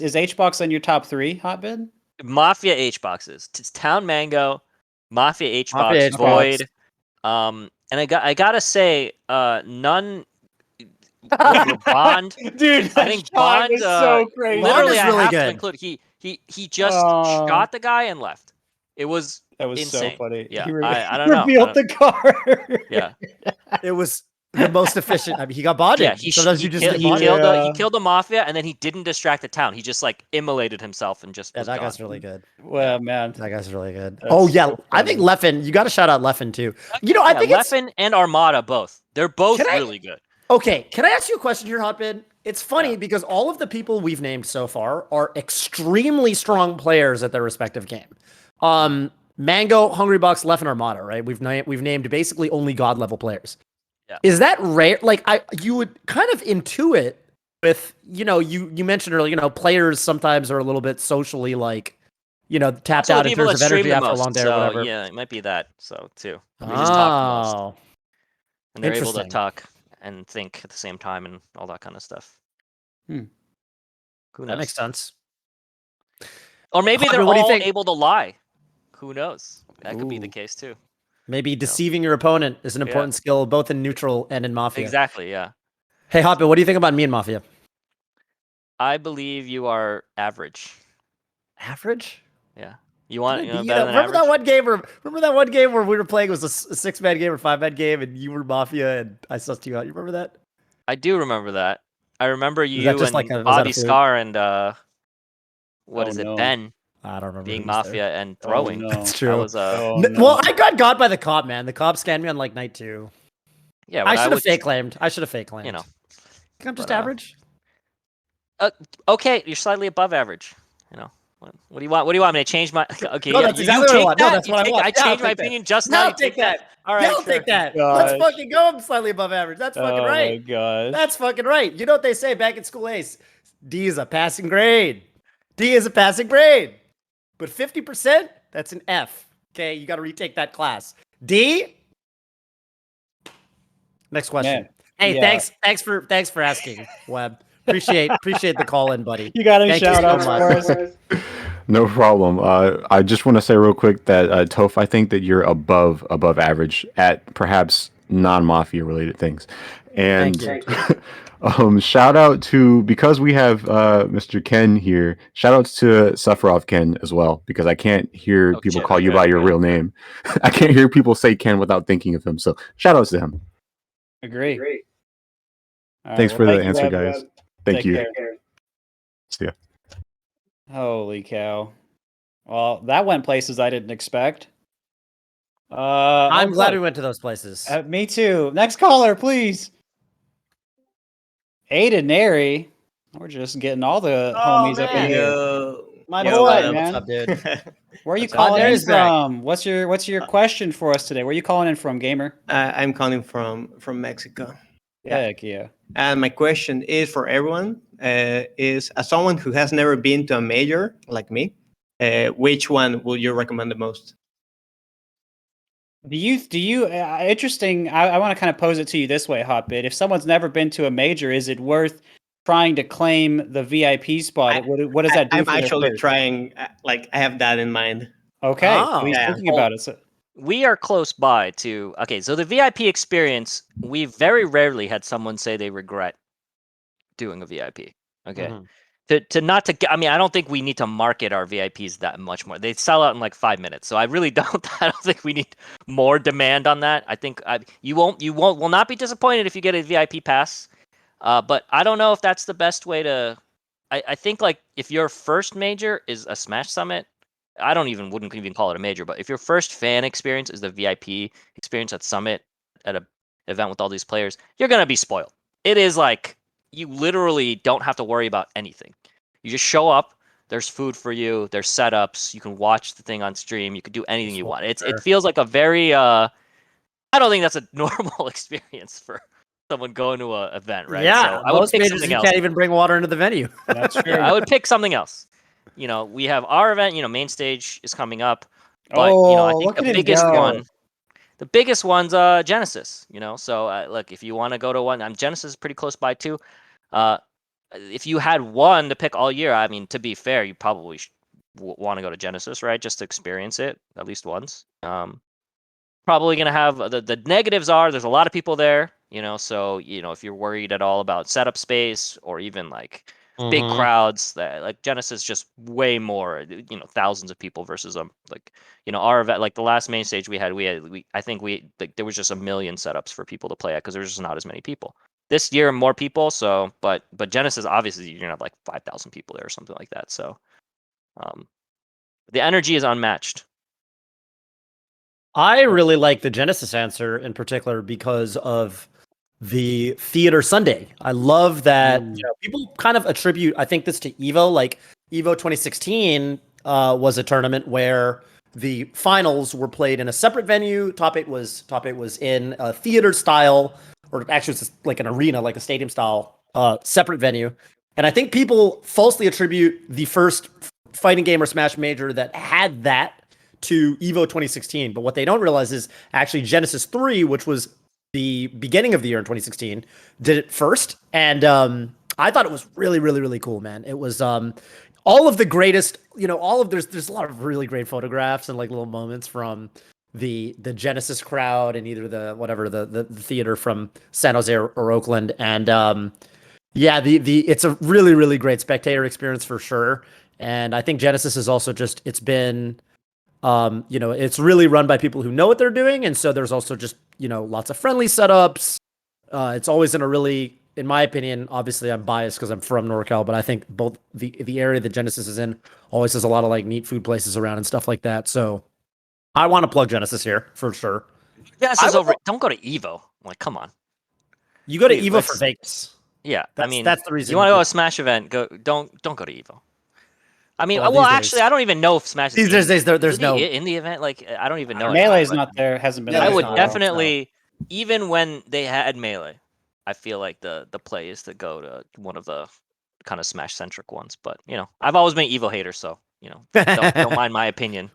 Is HBox on your top 3, Hotbed? Mafia HBoxes. It's Town Mango, Mafia HBox, Void. And I gotta say, none. Bond, dude. I think Bond is so crazy. Literally, Bond is really I have good. to include he just shot the guy and left. That was insane. So funny. Yeah, He I don't know. Revealed the car. Yeah, it was the most efficient. I mean, he got bodied. Yeah, he killed the Mafia, and then he didn't distract the town. He just like immolated himself and just. That guy's really good. Well, man, that guy's really good. So I think Leffen. You got to shout out Leffen too. I think Leffen and Armada both. They're both really good. Okay, can I ask you a question here, Hotbed? It's funny because all of the people we've named so far are extremely strong players at their respective game. Mango, Hungrybox, Leffen, Armada, right? We've named basically only god level players. Yeah. Is that rare? Like you would kind of intuit with, you mentioned earlier, players sometimes are a little bit socially tapped out in terms of energy after a long day or whatever. Yeah, it might be that. So too. They just talk the most. And they're able to talk and think at the same time and all that kind of stuff. Who knows? That makes sense. Or maybe they're all able to lie. Who knows? That could be the case too. Maybe deceiving your opponent is an important skill, both in neutral and in Mafia. Exactly, yeah. Hey, Hotbed, what do you think about me in Mafia? I believe you are average. Average? Yeah. You want better than remember average? Remember that one game where we were playing? It was a 6-man game or 5-man game, and you were Mafia, and I sussed you out. You remember that? I do remember that. I remember you and like Bobby Scar and Ben? I don't remember being Mafia and throwing. No. That's true. That was, Well, I got by the cop, man. The cop scanned me on like night 2. Yeah, I should have fake claimed. I'm just average. Okay, you're slightly above average. What do you want? What do you want me to change my? Okay, no, that's exactly what I want. No, that's what I want. I changed my opinion just now. Take that. All right, I'll take that. Let's fucking go. I'm slightly above average. That's fucking right. Oh my gosh. That's fucking right. You know what they say back in school, Ace? D is a passing grade. D is a passing grade. But 50%, that's an F. Okay, you got to retake that class. D. Next question. Man, hey, thanks for asking, Webb. Appreciate the call in, buddy. You got a shout out for us. No problem. I just want to say real quick that Toph, I think that you're above average at perhaps non-Mafia related things. And shout out to, because we have Mr. Ken here, shout outs to Sephiroth Ken as well, because I can't hear people call you by your real name. I can't hear people say Ken without thinking of him. So shout outs to him. Agree. Thanks for the answer, guys. Thank you. Care. See ya. Holy cow. Well, that went places I didn't expect. I'm glad we went to those places. Me too. Next caller, please. Adineri. We're just getting all the homies up in here. My boy, man. What's up, dude? Where are you calling in from? What's your question for us today? Where are you calling in from, gamer? I'm calling from Mexico. Heck yeah. And my question is for everyone: is as someone who has never been to a major like me, which one would you recommend the most? Do you interesting? I want to kind of pose it to you this way, Hotbit. If someone's never been to a major, is it worth trying to claim the VIP spot? What does that do? I'm actually trying. Like I have that in mind. Okay, he's thinking about it. So. We are close by to. Okay, so the VIP experience, we very rarely had someone say they regret doing a VIP. Okay. I mean, I don't think we need to market our VIPs that much more. They sell out in like 5 minutes. So I really don't think we need more demand on that. I think you will not be disappointed if you get a VIP pass. But I don't know if that's the best way to. I think like if your first major is a Smash Summit, wouldn't even call it a major. But if your first fan experience is the VIP experience at Summit at a event with all these players, you're gonna be spoiled. It is like you literally don't have to worry about anything. You just show up. There's food for you. There's setups. You can watch the thing on stream. You can do anything you want. It feels like a very. I don't think that's a normal experience for someone going to an event, right? Yeah, so I would pick majors something you else. Can't even bring water into the venue. That's true. I would pick something else. We have our event. Main stage is coming up, but I think the biggest one's Genesis. So look, if you want to go to one, Genesis is pretty close by too. If you had one to pick all year, I mean, to be fair, you probably want to go to Genesis, right? Just to experience it at least once. Probably gonna have the negatives are there's a lot of people there. So if you're worried at all about setup space or even like big crowds, that like Genesis just way more, thousands of people versus our event, like the last main stage we had, I think there was just 1 million setups for people to play at because there's just not as many people. This year more people, so but Genesis obviously you're gonna have like 5,000 people there or something like that. So the energy is unmatched. I really like the Genesis answer in particular because of the Theater Sunday. I love that people kind of attribute, I think, this to EVO. Like EVO 2016 was a tournament where the finals were played in a separate venue. Top 8 was in a theater style, or actually it's like an arena, like a stadium style, separate venue. And I think people falsely attribute the first fighting game or Smash major that had that to EVO 2016. But what they don't realize is actually Genesis 3, which was the beginning of the year in 2016, did it first. And I thought it was really, really, really cool, man. It was all of the greatest, there's a lot of really great photographs and like little moments from the Genesis crowd and either the theater from San Jose or Oakland. And it's a really, really great spectator experience for sure. And I think Genesis is also it's been it's really run by people who know what they're doing. And so there's also just, lots of friendly setups. It's always in a really, in my opinion, obviously I'm biased because I'm from NorCal, but I think both the area that Genesis is in always has a lot of like neat food places around and stuff like that. So I want to plug Genesis here for sure. Genesis don't go to EVO. Like, come on. You go to EVO for Vegas. Yeah. That's the reason. You want to go to a Smash event, don't go to EVO. I mean, actually, I don't even know if Smash is there's no in the event. Like, I don't even know. Melee's not there. Hasn't been. I would definitely, even when they had Melee, I feel like the play is to go to one of the kind of Smash centric ones. But I've always been an EVO hater, so don't mind my opinion.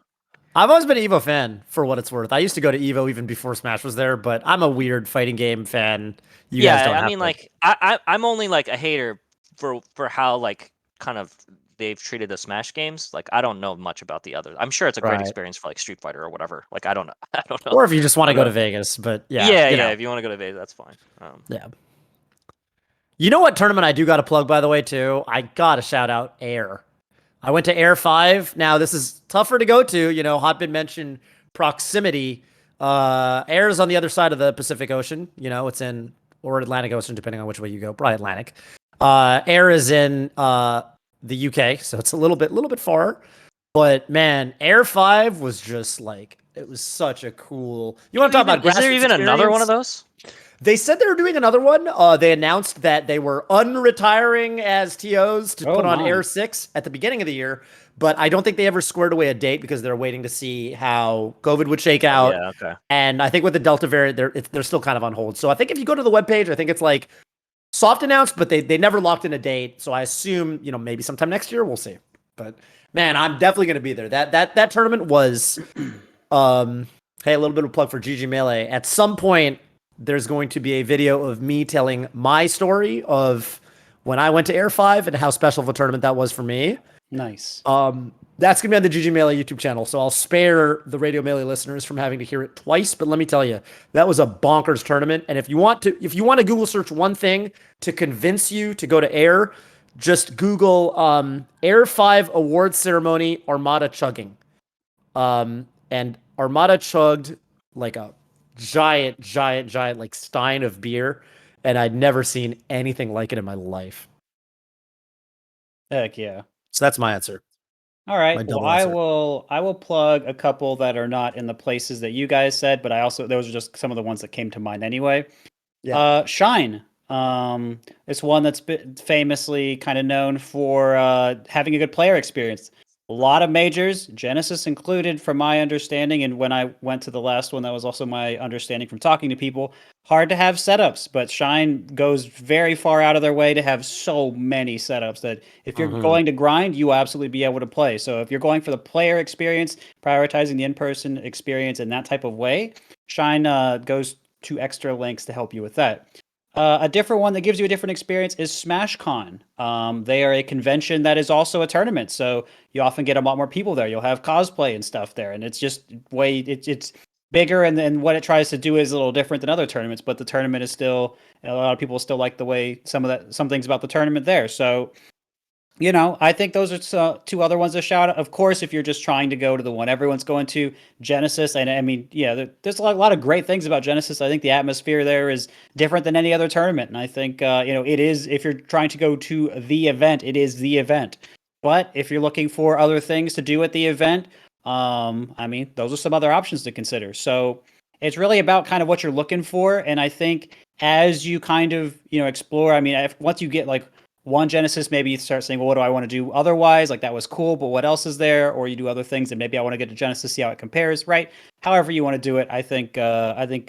I've always been an EVO fan for what it's worth. I used to go to EVO even before Smash was there, but I'm a weird fighting game fan. You guys don't have like I'm only like a hater for how like kind of they've treated the Smash games. Like, I don't know much about the others. I'm sure it's a great experience for like Street Fighter or whatever. Like, I don't know. Or if you just want to go to Vegas, but yeah. If you want to go to Vegas, that's fine. Yeah. You know what tournament I do got to plug, by the way, too? I got to shout out Air. I went to Air 5. Now, this is tougher to go to. Hotbit mentioned proximity. Air is on the other side of the Pacific Ocean. It's in, or Atlantic Ocean, depending on which way you go. Probably Atlantic. Air is in the UK, so it's a little bit far. But man, Air 5 was just like, it was such a cool. You want to talk about grassroots? Is there even another one of experience? those? They said they were doing another one. They announced that they were unretiring as TOs to put on Air 6 at the beginning of the year, but I don't think they ever squared away a date because they're waiting to see how COVID would shake out. Yeah, okay. And I think with the Delta variant, they're still kind of on hold. So I think if you go to the webpage, I think it's like soft announced, but they never locked in a date. So I assume, maybe sometime next year, we'll see. But man, I'm definitely going to be there. That tournament was, hey, a little bit of a plug for GG Melee. At some point, there's going to be a video of me telling my story of when I went to Air 5 and how special of a tournament that was for me. Nice. That's going to be on the GG Melee YouTube channel, so I'll spare the Radio Melee listeners from having to hear it twice, but let me tell you, that was a bonkers tournament, and if you want to Google search one thing to convince you to go to Air, just Google Air 5 Awards Ceremony Armada Chugging. And Armada chugged like a giant like stein of beer, and I'd never seen anything like it in my life. Heck yeah. So that's my answer. All right. Well, I will plug a couple that are not in the places that you guys said, but those are just some of the ones that came to mind anyway. Yeah. Shine. It's one that's famously kind of known for having a good player experience. A lot of majors, Genesis included, from my understanding, and when I went to the last one, that was also my understanding from talking to people. Hard to have setups, but Shine goes very far out of their way to have so many setups that if you're going to grind, you will absolutely be able to play. So if you're going for the player experience, prioritizing the in-person experience in that type of way, Shine goes to extra lengths to help you with that. A different one that gives you a different experience is SmashCon. They are a convention that is also a tournament, so you often get a lot more people there. You'll have cosplay and stuff there, and it's just it's bigger, and then what it tries to do is a little different than other tournaments. But the tournament is still, a lot of people still like the way some things about the tournament there. So, I think those are two other ones to shout out. Of course, if you're just trying to go to the one everyone's going to, Genesis, and I mean, yeah, there's a lot of great things about Genesis. I think the atmosphere there is different than any other tournament, and I think it is. If you're trying to go to the event, it is the event. But if you're looking for other things to do at the event, I mean, those are some other options to consider. So it's really about kind of what you're looking for, and I think as you kind of explore, I mean, once you get like one Genesis, maybe you start saying, well, what do I want to do otherwise? Like, that was cool, but what else is there? Or you do other things, and maybe I want to get to Genesis, see how it compares, right? However you want to do it, I think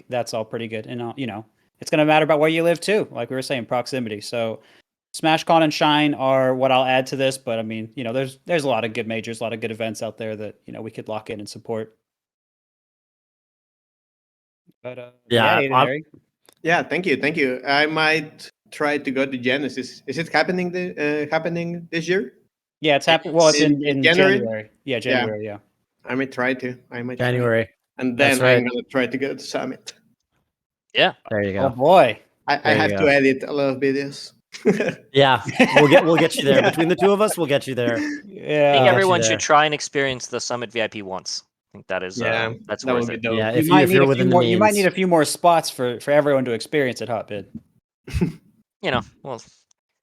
that's all pretty good. And it's going to matter about where you live too, like we were saying, proximity. So SmashCon and Shine are what I'll add to this, but I mean, there's a lot of good majors, a lot of good events out there that we could lock in and support. But yeah, thank you. I might try to go to Genesis. Is it happening this year? Yeah, it's happening. Well, it's in January. Yeah, January. Yeah. I might try to. January. And then I'm gonna try to go to Summit. Yeah. There you go. Oh boy. I have to edit a lot of videos. Yeah, we'll get you there. Between the two of us, we'll get you there. Yeah. I think everyone should try and experience the Summit VIP once. I think that is that's worth it. Yeah, if you're within the means. You might need a few more spots for everyone to experience at Hotbid. Well,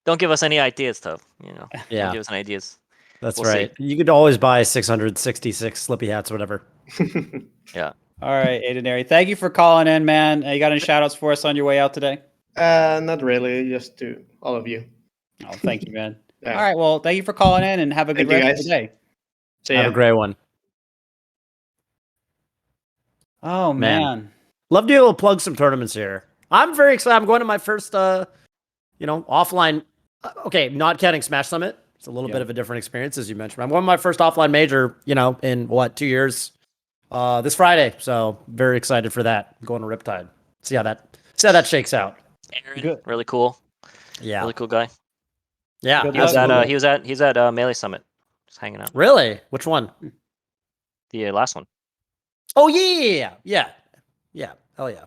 don't give us any ideas, Toph. Yeah, don't give us any ideas. That's right. See. You could always buy 666 Slippi hats or whatever. Yeah. All right, Adineri, thank you for calling in, man. You got any shout outs for us on your way out today? Not really, just to all of you. Oh, thank you, man. Yeah. All right, well, thank you for calling in, and have a good rest of the day. Have a great one. Oh, man. Love to be able to plug some tournaments here. I'm very excited. I'm going to my first, offline. Okay, not counting Smash Summit. It's a little bit of a different experience, as you mentioned. I'm going to my first offline major, in 2 years, this Friday. So very excited for that. I'm going to Riptide. See how that shakes out. Aaron, really cool. Yeah, really cool guy. Yeah, he was at Melee Summit, just hanging out. Really? Which one? The last one. Oh yeah. Hell yeah.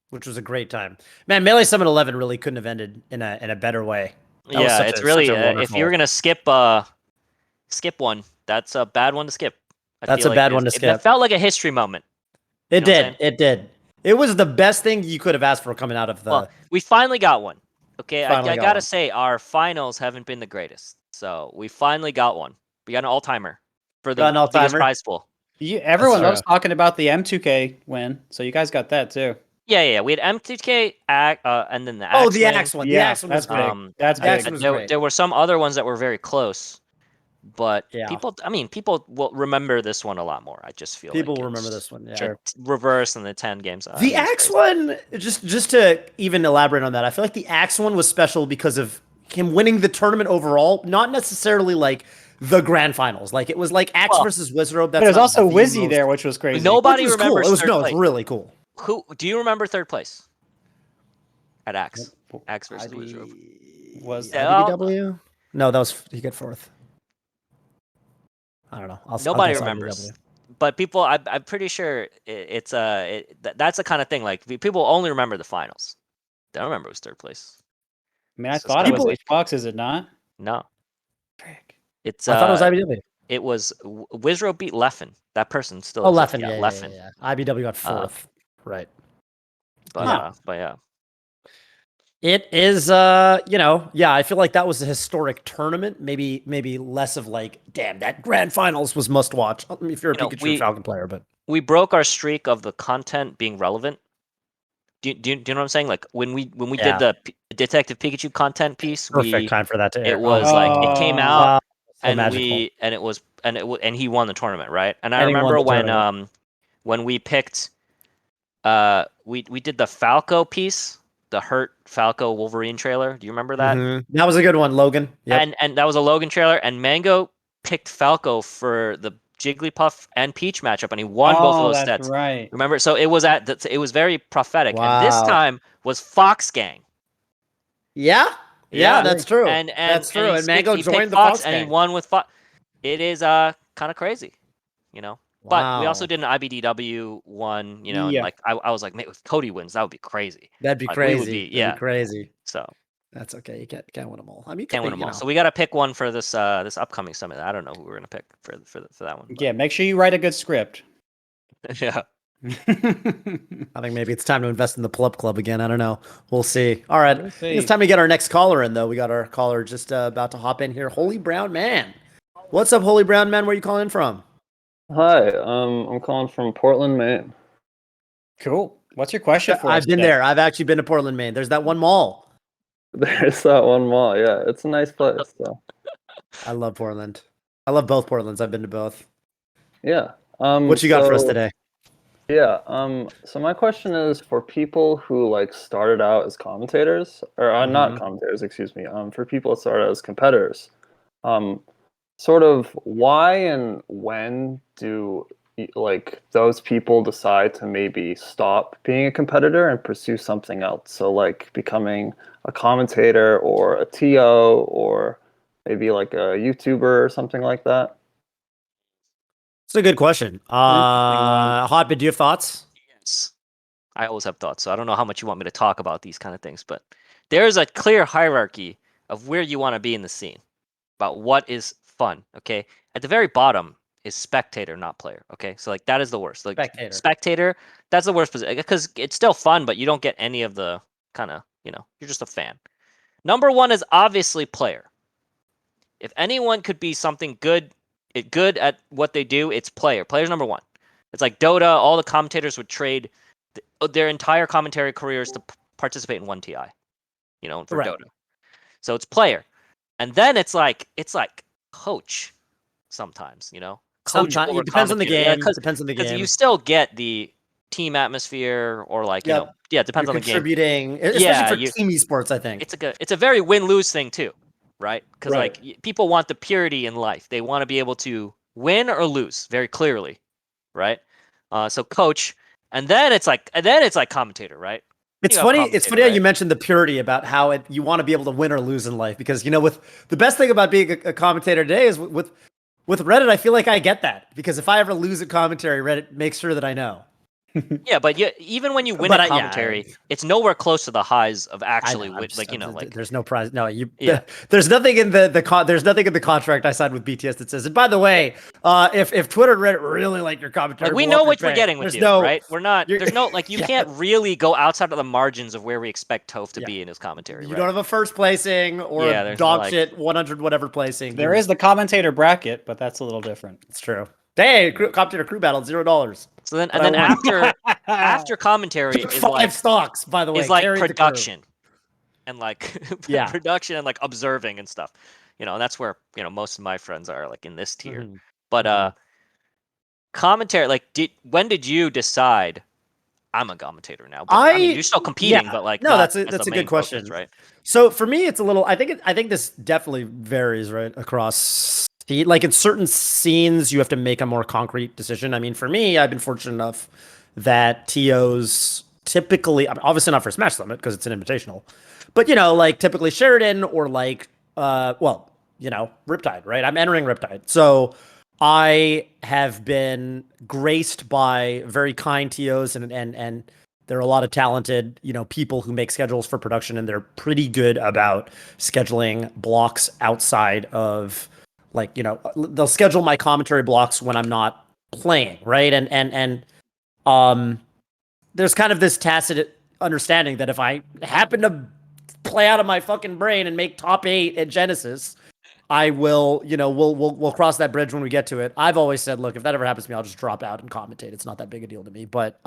Which was a great time. Man, Melee Summit 11 really couldn't have ended in a better way. It's really if you were gonna skip one, that's a bad one to skip. That's a bad one to skip. It felt like a history moment. It did. It did. It was the best thing you could have asked for coming out of the. Well, we finally got one. Okay, I gotta say our finals haven't been the greatest, so we finally got one. We got an all-timer. for the biggest prize pool. Everyone loves talking about the M2K win, so you guys got that too. Yeah. We had M2K, and then the Axe the Axe one. The Axe one was big. That's big. There were some other ones that were very close, but people will remember this one a lot more. I just feel people will remember this one. Yeah, sure. Reverse in the 10 games. The Axe one, just to even elaborate on that, I feel like the Axe one was special because of him winning the tournament overall, not necessarily like the grand finals. Like it was like Axe versus Wizrobe. But there's also Wizzy there, which was crazy. Nobody remembers. Cool. It was really cool. Who do you remember third place at Axe? Axe versus Wizrobe. Was IBDW? No, that was he got fourth. I don't know. Nobody remembers. IBDW. But people, I'm pretty sure that's the kind of thing. Like people only remember the finals. They don't remember it was third place. I mean, I thought it was Xbox. Is it not? No. Frick. I thought it was IBW. It was Wizrobe beat Leffen. That person still. Leffen. Yeah, Leffen. Yeah. IBW got fourth. Right. But yeah. It is, I feel like that was a historic tournament. Maybe less of like, damn, that grand finals was must watch. I mean, if you're a Pikachu Falcon player, but we broke our streak of the content being relevant. Do you know what I'm saying? Like when we did the Detective Pikachu content piece, perfect time for that to air. It was like it came out and he won the tournament, right? And I remember when we picked, we did the Falco piece. The Hurt Falco Wolverine trailer. Do you remember that? Mm-hmm. That was a good one, Logan. Yep. And that was a Logan trailer. And Mango picked Falco for the Jigglypuff and Peach matchup, and he won both of those sets. Right. Remember? So it was very prophetic. Wow. And this time was Fox Gang. Yeah, that's true. And that's true. And Mango joined the Fox Gang, and he won with Fox. It is kind of crazy, But we also did an IBDW one, and like I was like, mate, if Cody wins, that would be crazy. That'd be crazy. That'd be crazy. So that's okay. You can't win them all. I mean, you can't win them all. So we got to pick one for this upcoming summit. I don't know who we're gonna pick for that one. But. Yeah, make sure you write a good script. Yeah. I think maybe it's time to invest in the Plub Club again. I don't know. We'll see. All right. It's time to get our next caller in, though. We got our caller just about to hop in here. HolyBrownMan. What's up, HolyBrownMan? Where are you calling from? Hi, I'm calling from Portland, Maine. Cool. What's your question for us? I've been there. I've actually been to Portland, Maine. There's that one mall. There's that one mall. Yeah, it's a nice place. So. I love Portland. I love both Portlands. I've been to both. Yeah. What you got for us today? Yeah. So my question is for people who like started out as commentators, or not commentators, excuse me. For people that started out as competitors. Sort of why and when do like those people decide to maybe stop being a competitor and pursue something else? So like becoming a commentator or a TO or maybe like a YouTuber or something like that. It's a good question. Hotbit, do you have thoughts? Yes. I always have thoughts, so I don't know how much you want me to talk about these kind of things, but there's a clear hierarchy of where you want to be in the scene about what is fun. Okay, at the very bottom is spectator, not player. Okay, so like that is the worst. Like spectator, that's the worst position because it's still fun, but you don't get any of the kind of you're just a fan. Number one is obviously player. If anyone could be something good at what they do, it's player. Player's number one. It's like Dota. All the commentators would trade their entire commentary careers to participate in one TI. For Dota. So it's player, and then it's like coach sometimes, Sometimes it depends on the game. Depends on the game. Because you still get the team atmosphere or like it depends on the game. Contributing, especially for team esports, I think it's a very win-lose thing too, right? Because like people want the purity in life. They want to be able to win or lose very clearly, right? So coach, and then it's like commentator, right? It's funny how you mentioned the purity about how you want to be able to win or lose in life, because with the best thing about being a commentator today is with Reddit, I feel like I get that, because if I ever lose a commentary, Reddit makes sure that I know. Yeah, but even when you win a commentary, it's nowhere close to the highs of actually there's no prize. No, there's nothing in there's nothing in the contract I signed with BTS that says. And by the way, if Twitter and Reddit really like your commentary, like we know what we're getting with you, right? We're not. There's no like you can't really go outside of the margins of where we expect Toph to be in his commentary. You don't have a first placing or a dog shit 100 whatever placing. There is the commentator bracket, but that's a little different. It's true. Hey, commentator crew battle $0. So then, and then after commentary is 5 stocks, by the way, is like production, and like production and like observing and stuff. And that's where most of my friends are like in this tier. Mm-hmm. But commentary, like, when did you decide I'm a commentator now? But, I mean, you're still competing, but like no, that's a good question, focus, right? So for me, it's a little. I think this definitely varies right across. Like in certain scenes, you have to make a more concrete decision. I mean, for me, I've been fortunate enough that TOs typically, obviously not for Smash Summit because it's an invitational, but like typically Sheridan or like, Riptide, right? I'm entering Riptide. So I have been graced by very kind TOs and there are a lot of talented, people who make schedules for production, and they're pretty good about scheduling blocks outside of, like, they'll schedule my commentary blocks when I'm not playing, right? And there's kind of this tacit understanding that if I happen to play out of my fucking brain and make top 8 at Genesis, I will, we'll cross that bridge when we get to it. I've always said, look, if that ever happens to me, I'll just drop out and commentate. It's not that big a deal to me. But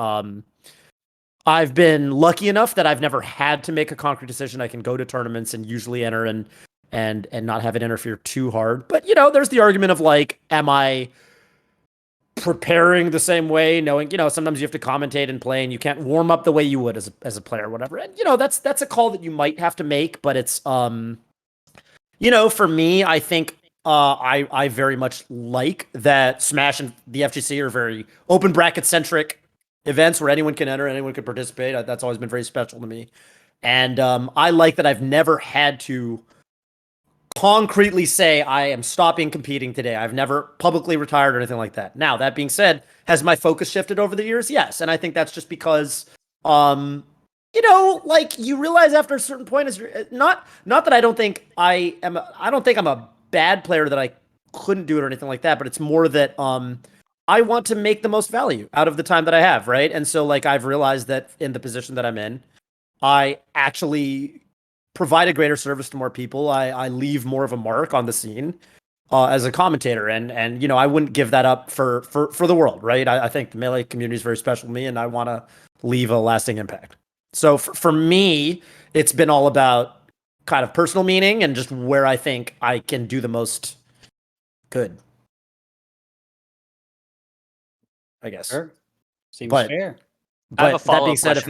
I've been lucky enough that I've never had to make a concrete decision. I can go to tournaments and usually enter and not have it interfere too hard. But, there's the argument of like, am I preparing the same way, knowing, sometimes you have to commentate and play and you can't warm up the way you would as a player or whatever. And, that's a call that you might have to make, but it's, for me, I think I very much like that Smash and the FGC are very open bracket centric events where anyone can enter, anyone can participate. That's always been very special to me. And I like that I've never had to concretely say I am stopping competing today. I've never publicly retired or anything like that. Now, that being said, has my focus shifted over the years? Yes. And I think that's just because, like you realize after a certain point is not that I don't think I don't think I'm a bad player that I couldn't do it or anything like that, but it's more that, I want to make the most value out of the time that I have. Right. And so like, I've realized that in the position that I'm in, I actually provide a greater service to more people. I leave more of a mark on the scene as a commentator, and I wouldn't give that up for the world, right? I think the Melee community is very special to me, and I want to leave a lasting impact. So for me, it's been all about kind of personal meaning and just where I think I can do the most good, I guess. Sure. Seems fair. But that being said, if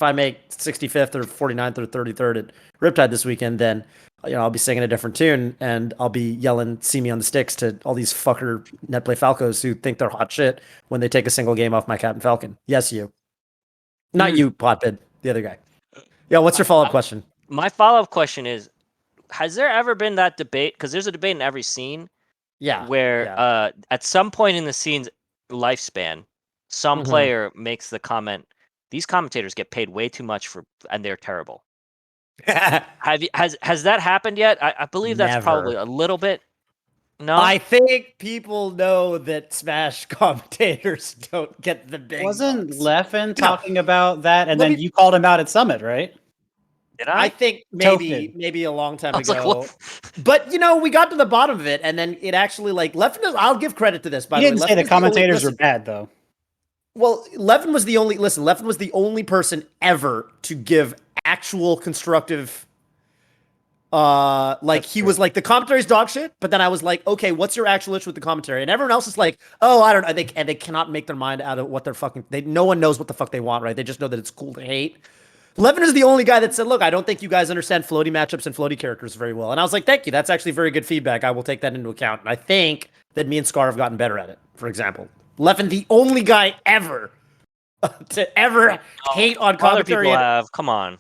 I make 65th or 49th or 33rd at Riptide this weekend, then I'll be singing a different tune and I'll be yelling "See me on the sticks" to all these fucker netplay Falcos who think they're hot shit when they take a single game off my Captain Falcon. Yes, you, not you, Potbid, the other guy. Yeah, what's your follow-up question? My follow-up question is: has there ever been that debate? Because there's a debate in every scene. Yeah. Where at some point in the scene's lifespan, some player makes the comment, these commentators get paid way too much and they're terrible. Has that happened yet? I believe that's probably a little bit. No, I think people know that Smash commentators don't get the big. Wasn't Leffen talking about that, and then you called him out at Summit, right? Did I? I think maybe a long time ago. Like, but we got to the bottom of it, and then it actually like Leffen. I'll give credit to this. By the way, you didn't say the commentators were bad though. Well, Leffen was the only person ever to give actual constructive. He was like, the commentary's dog shit, but then I was like, okay, what's your actual issue with the commentary? And everyone else is like, oh, I don't know. They cannot make their mind out of what they're no one knows what the fuck they want, right? They just know that it's cool to hate. Leffen is the only guy that said, look, I don't think you guys understand floaty matchups and floaty characters very well. And I was like, thank you. That's actually very good feedback. I will take that into account. And I think that me and Scar have gotten better at it, for example. Leffen, the only guy ever to ever hate on commentary. Other people have. Come on.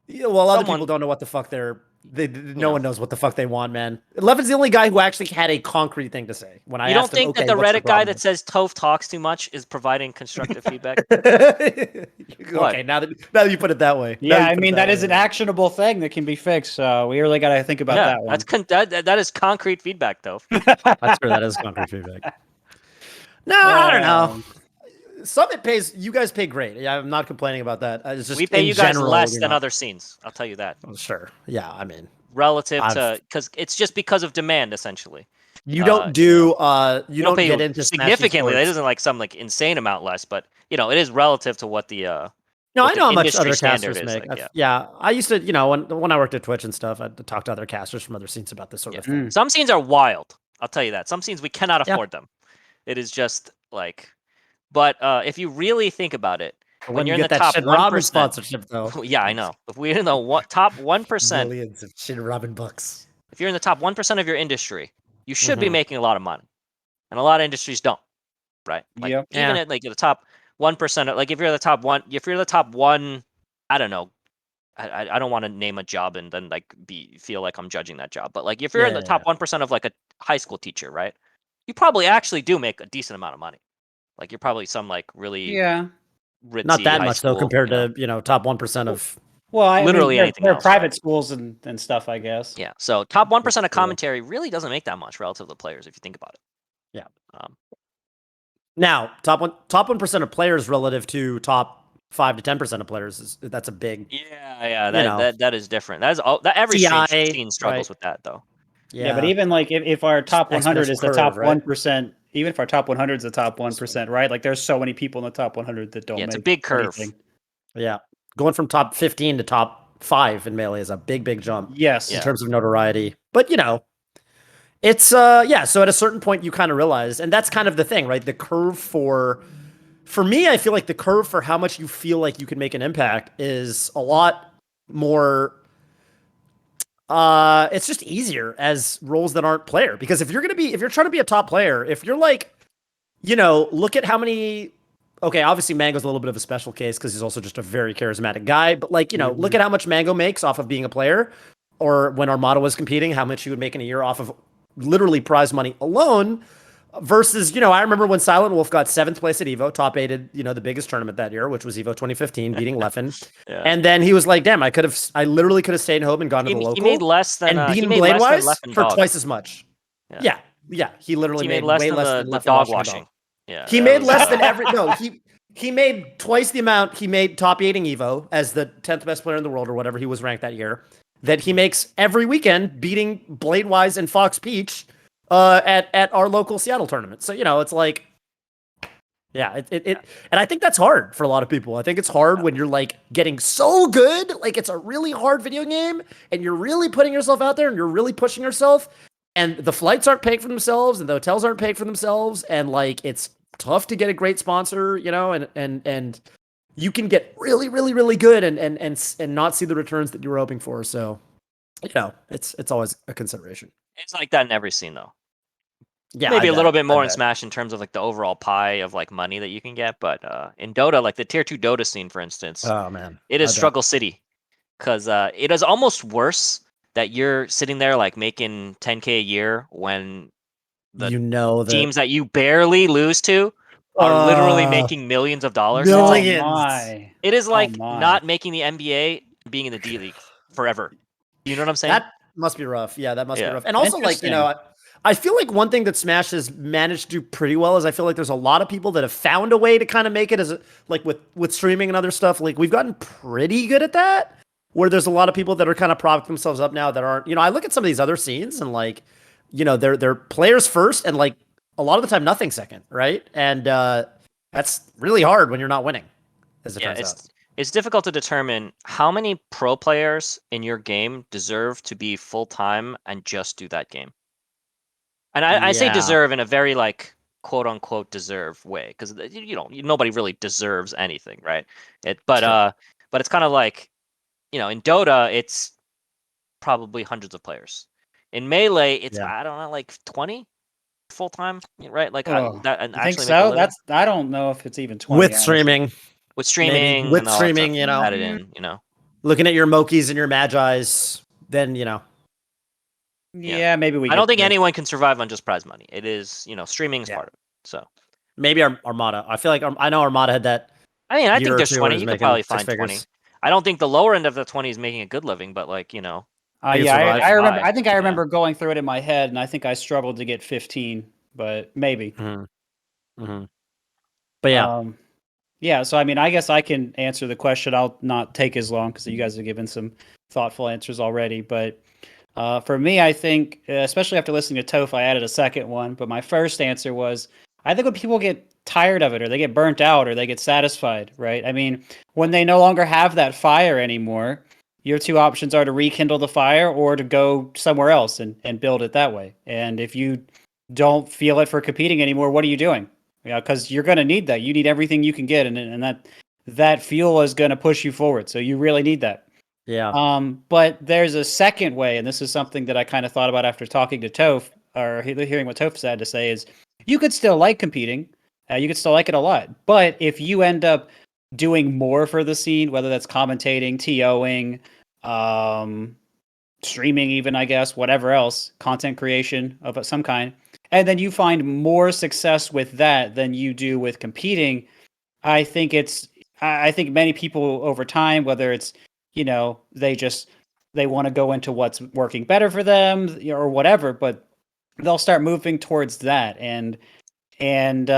Yeah, well, other people don't know what the fuck they're No one knows what the fuck they want, man. Levin's the only guy who actually had a concrete thing to say. When I you don't asked think him, that the Reddit guy that says Toph talks too much is providing constructive feedback? Okay, now that you put it that way. Yeah, I mean that is an actionable thing that can be fixed. So we really got to think about that one. That is concrete feedback, though. That's true. That is concrete feedback. No, I don't know. Summit pays. You guys pay great. Yeah, I'm not complaining about that. It's just we pay you guys less than other scenes. I'll tell you that. Sure. Yeah, I mean, relative to because it's just because of demand, essentially. You don't do. You don't get into significantly. That isn't like some insane amount less, but it is relative to what the. No, I know how much other casters make. Yeah, I used to. When I worked at Twitch and stuff, I'd talk to other casters from other scenes about this sort of thing. Some scenes are wild. I'll tell you that. Some scenes we cannot afford them. It is just like. But if you really think about it, when you're in the top 1% sponsorship, though, yeah, I know. If we're in the top 1%, millions of Shin Robin bucks. If you're in the top 1% of your industry, you should be making a lot of money, and a lot of industries don't, right? Even at the top 1%, like if you're the top one, I don't know. I don't want to name a job and then feel like I'm judging that job, but if you're in the top 1% of a high school teacher, right? You probably actually do make a decent amount of money. You're probably some really ritzy not that much school, though compared to top 1% of literally anything. They're private schools and stuff, I guess. Yeah, so top 1% of commentary really doesn't make that much relative to players if you think about it. Yeah. Now top 1% of players relative to top 5 to 10% of players that's a big. Yeah. That is different. That is every scene struggles with that though. Yeah, but even if our top 100 is the top 1%. Even if our top 100 is the top 1%, right? There's so many people in the top 100 that don't. Yeah, it's a big curve. Anything. Yeah, going from top 15 to top 5 in Melee is a big jump. Yes, in terms of notoriety. But it's So at a certain point, you kind of realize, and that's kind of the thing, right? The curve for me, I feel like the curve for how much you feel like you can make an impact is a lot more. It's just easier as roles that aren't player, because if you're trying to be a top player, if you're look at how many, okay, obviously Mango's a little bit of a special case because he's also just a very charismatic guy, but look at how much Mango makes off of being a player, or when Armada was competing, how much he would make in a year off of literally prize money alone. Versus, I remember when Silent Wolf got 7th place at EVO, top 8'd, the biggest tournament that year, which was EVO 2015, beating Leffen. And then he was like, damn, I literally could have stayed home and gone to the local. He made less than, and beaten Bladewise for twice as much. Yeah. He literally made way less than the dog washing. Yeah. He made less than he made twice the amount he made top 8ing EVO as the 10th best player in the world or whatever he was ranked that year, that he makes every weekend beating Bladewise and Fox Peach at our local Seattle tournament. So, it's and I think that's hard for a lot of people. I think it's hard when you're getting so good, it's a really hard video game and you're really putting yourself out there and you're really pushing yourself, and the flights aren't paying for themselves and the hotels aren't paying for themselves. And it's tough to get a great sponsor, and you can get really, really, really good and not see the returns that you were hoping for. So, it's always a consideration. It's like that in every scene, though. Yeah, maybe a little bit more in Smash in terms of the overall pie of money that you can get, but in Dota, the tier 2 Dota scene, for instance, oh man, it is struggle city, because it is almost worse that you're sitting there making 10K a year when the teams that you barely lose to are literally making millions of dollars. Millions. It is not making the NBA, being in the D League forever. You know what I'm saying? That must be rough. Yeah, that must be rough. And also, I feel like one thing that Smash has managed to do pretty well is I feel like there's a lot of people that have found a way to kind of make it as with streaming and other stuff. We've gotten pretty good at that, where there's a lot of people that are kind of propping themselves up now that aren't, I look at some of these other scenes and they're players first and a lot of the time nothing second, right? And that's really hard when you're not winning, as it turns out. It's difficult to determine how many pro players in your game deserve to be full-time and just do that game. And I say deserve in a very quote unquote deserve way, because nobody really deserves anything, right? But it's kind of in Dota it's probably hundreds of players. In Melee it's I don't know 20 full time, right? I think so. I don't know if it's even 20 with streaming. With streaming, added in, looking at your Mokis and your Magis, then Yeah, maybe we. I don't think anyone can survive on just prize money. It is, streaming is part of it. So maybe Armada. I feel like I know Armada had that. I mean, I think there's 20. You could probably find 20. I don't think the lower end of the 20 is making a good living, but like, yeah, I remember. I think I remember going through it in my head, and I think I struggled to get 15, but maybe. But yeah. Yeah, so I mean, I guess I can answer the question. I'll not take as long because you guys have given some thoughtful answers already. But for me, I think, especially after listening to Toph, I added a second one. But my first answer was, I think when people get tired of it, or they get burnt out, or they get satisfied, right? I mean, when they no longer have that fire anymore, your two options are to rekindle the fire or to go somewhere else and build it that way. And if you don't feel it for competing anymore, what are you doing? Yeah, because you're going to need that. You need everything you can get, and that fuel is going to push you forward. So you really need that. Yeah. But there's a second way, and this is something that I kind of thought about after talking to Toph, or hearing what Toph had to say, is you could still like competing. You could still like it a lot. But if you end up doing more for the scene, whether that's commentating, TOing, streaming even, I guess, whatever else, content creation of some kind, and then you find more success with that than you do with competing, I think many people over time, whether it's, they want to go into what's working better for them or whatever, but they'll start moving towards that. And this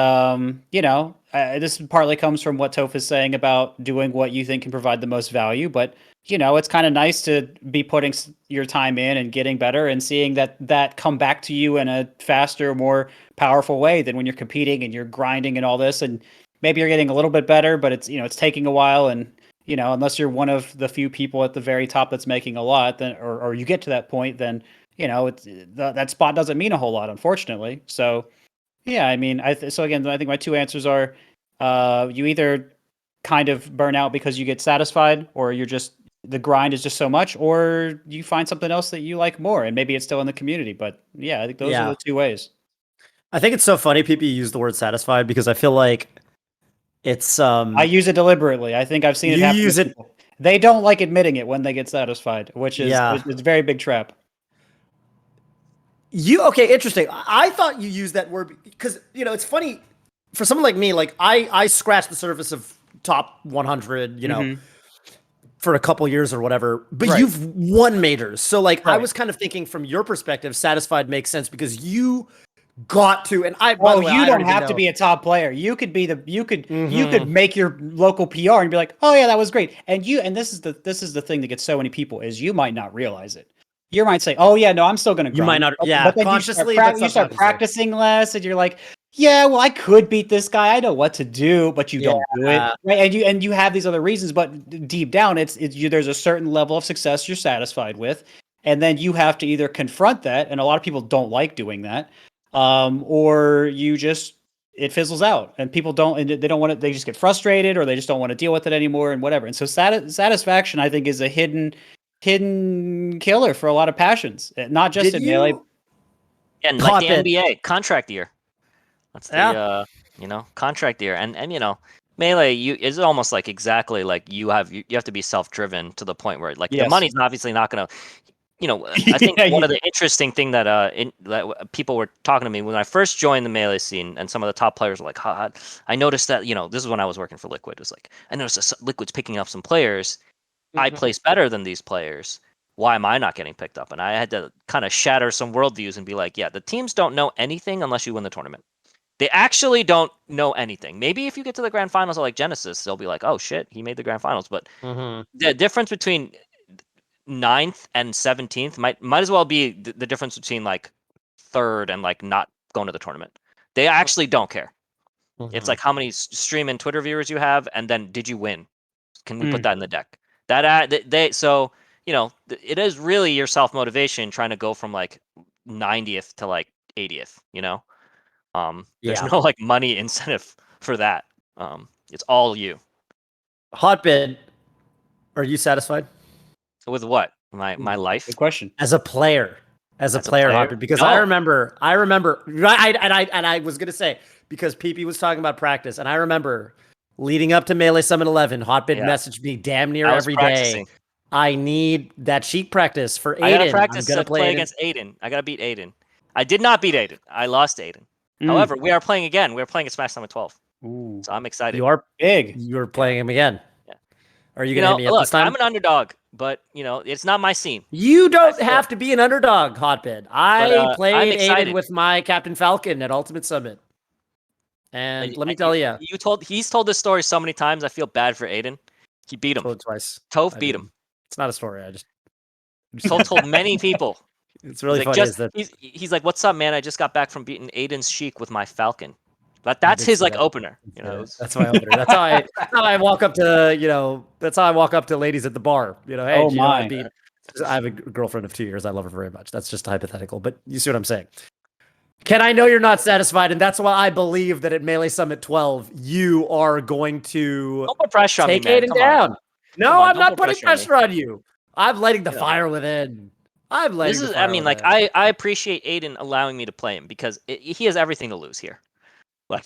partly comes from what Toph is saying about doing what you think can provide the most value, but it's kind of nice to be putting your time in and getting better and seeing that come back to you in a faster, more powerful way than when you're competing and you're grinding and all this. And maybe you're getting a little bit better, but it's taking a while. And, unless you're one of the few people at the very top that's making a lot, then, or you get to that point, then, that spot doesn't mean a whole lot, unfortunately. So, yeah, I mean, so again, I think my two answers are, you either kind of burn out because you get satisfied, or the grind is just so much, or you find something else that you like more, and maybe it's still in the community. But yeah, I think those are the two ways. I think it's so funny people use the word satisfied, because I feel like it's I use it deliberately. I think I've seen it happen to people. They don't like admitting it when they get satisfied, which is it's a very big trap. Okay, interesting. I thought you used that word because it's funny for someone like me. Like I scratched the surface of top 100, for a couple years or whatever. But you've won majors, so like I was kind of thinking from your perspective, satisfied makes sense because you got to. And I. By the way, you don't have to be a top player. You could be you could make your local PR and be like, oh yeah, that was great. And this is the thing that gets so many people is you might not realize it. You might say, "Oh yeah, no, I'm still going to grind." You might not, but then consciously. You start practicing less, and you're like, "Yeah, well, I could beat this guy. I know what to do," but you don't do it, right? And you have these other reasons, but deep down, there's a certain level of success you're satisfied with, and then you have to either confront that, and a lot of people don't like doing that, or it fizzles out, and people don't, and they don't want to. They just get frustrated, or they just don't want to deal with it anymore, and whatever. And so satisfaction, I think, is a hidden killer for a lot of passions, not just in Melee. And like the NBA contract year, that's the contract year, and Melee is almost like exactly like you have to be self-driven to the point where like the money's obviously not going to. I think one of the interesting thing that people were talking to me when I first joined the Melee scene, and some of the top players were like, I noticed that this is when I was working for Liquid. It was like I noticed that Liquid's picking up some players. I place better than these players. Why am I not getting picked up? And I had to kind of shatter some worldviews and be like, yeah, the teams don't know anything unless you win the tournament. They actually don't know anything. Maybe if you get to the grand finals like Genesis, they'll be like, oh shit, he made the grand finals. But the difference between 9th and 17th might as well be the difference between like 3rd and like not going to the tournament. They actually don't care. It's like how many stream and Twitter viewers you have, and then did you win? Can we put that in the deck? It is really your self-motivation trying to go from like 90th to like 80th, there's no like money incentive for that. It's all you. Hotbid, are you satisfied with what? My life? Good question. As a player, Hotbid, because I remember and I was going to say, because PP was talking about practice, and I remember leading up to Melee Summit 11, Hotbid messaged me damn near every day. I need that cheek practice for Aiden. I gotta practice I'm gonna play against Aiden. I gotta beat Aiden. I did not beat Aiden. I lost Aiden. However, we are playing again. We're playing at Smash Summit 12. Ooh. So I'm excited. You are big. You're playing him again. Yeah. Are you gonna hit me up this time? I'm an underdog, but it's not my scene. You don't have to be an underdog, Hotbit. I played Aiden with my Captain Falcon at Ultimate Summit. And let me tell you. He's told this story so many times. I feel bad for Aiden. He beat him. Twice. Toph beat him. It's not a story. I just told many people. It's really funny. He's like, "What's up, man? I just got back from beating Aiden's Sheik with my Falcon." But that's his opener. That's my opener. That's how I walk up to That's how I walk up to ladies at the bar. Hey, I have a girlfriend of 2 years. I love her very much. That's just hypothetical, but you see what I'm saying. Ken, I know you're not satisfied, and that's why I believe that at Melee Summit 12, you are going to don't put pressure on me, man. Aiden down. No, I'm not putting pressure on you. I'm lighting the fire within. I appreciate Aiden allowing me to play him because he has everything to lose here. Like,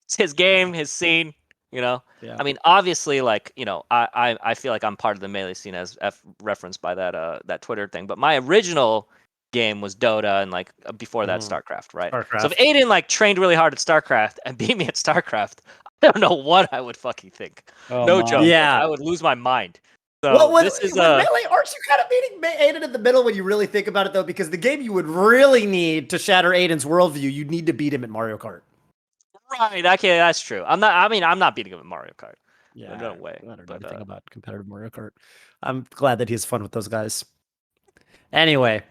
it's his game, his scene. Yeah. I mean, obviously, I feel like I'm part of the Melee scene as referenced by that Twitter thing. But my original game was Dota and before that StarCraft, right? StarCraft. So if Aiden trained really hard at StarCraft and beat me at StarCraft, I don't know what I would fucking think. No joke. Yeah, I would lose my mind. So this is Melee. Aren't you kind of beating Aiden in the middle when you really think about it, though? Because the game you would really need to shatter Aiden's worldview, you'd need to beat him at Mario Kart. Right. Okay, that's true. I'm not beating him at Mario Kart. Yeah, no way. I don't know anything about competitive Mario Kart. I'm glad that he has fun with those guys. Anyway,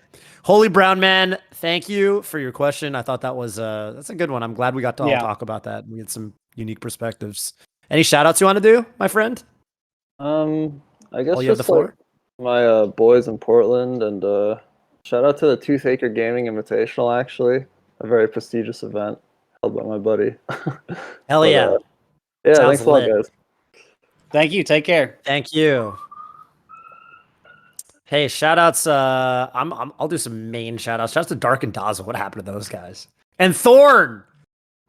HolyBrownMan, thank you for your question. I thought that was that's a good one. I'm glad we got to all talk about that. We had some unique perspectives. Any shout outs you want to do, my friend? I guess just my boys in Portland, and shout out to the Toothaker Gaming Invitational, actually. A very prestigious event held by my buddy. Hell yeah. Yeah, thanks a lot, guys. Thank you. Take care. Thank you. Hey, shout outs. I'll do some main shout outs. Shout outs to Dark and Daza. What happened to those guys? And Thorn.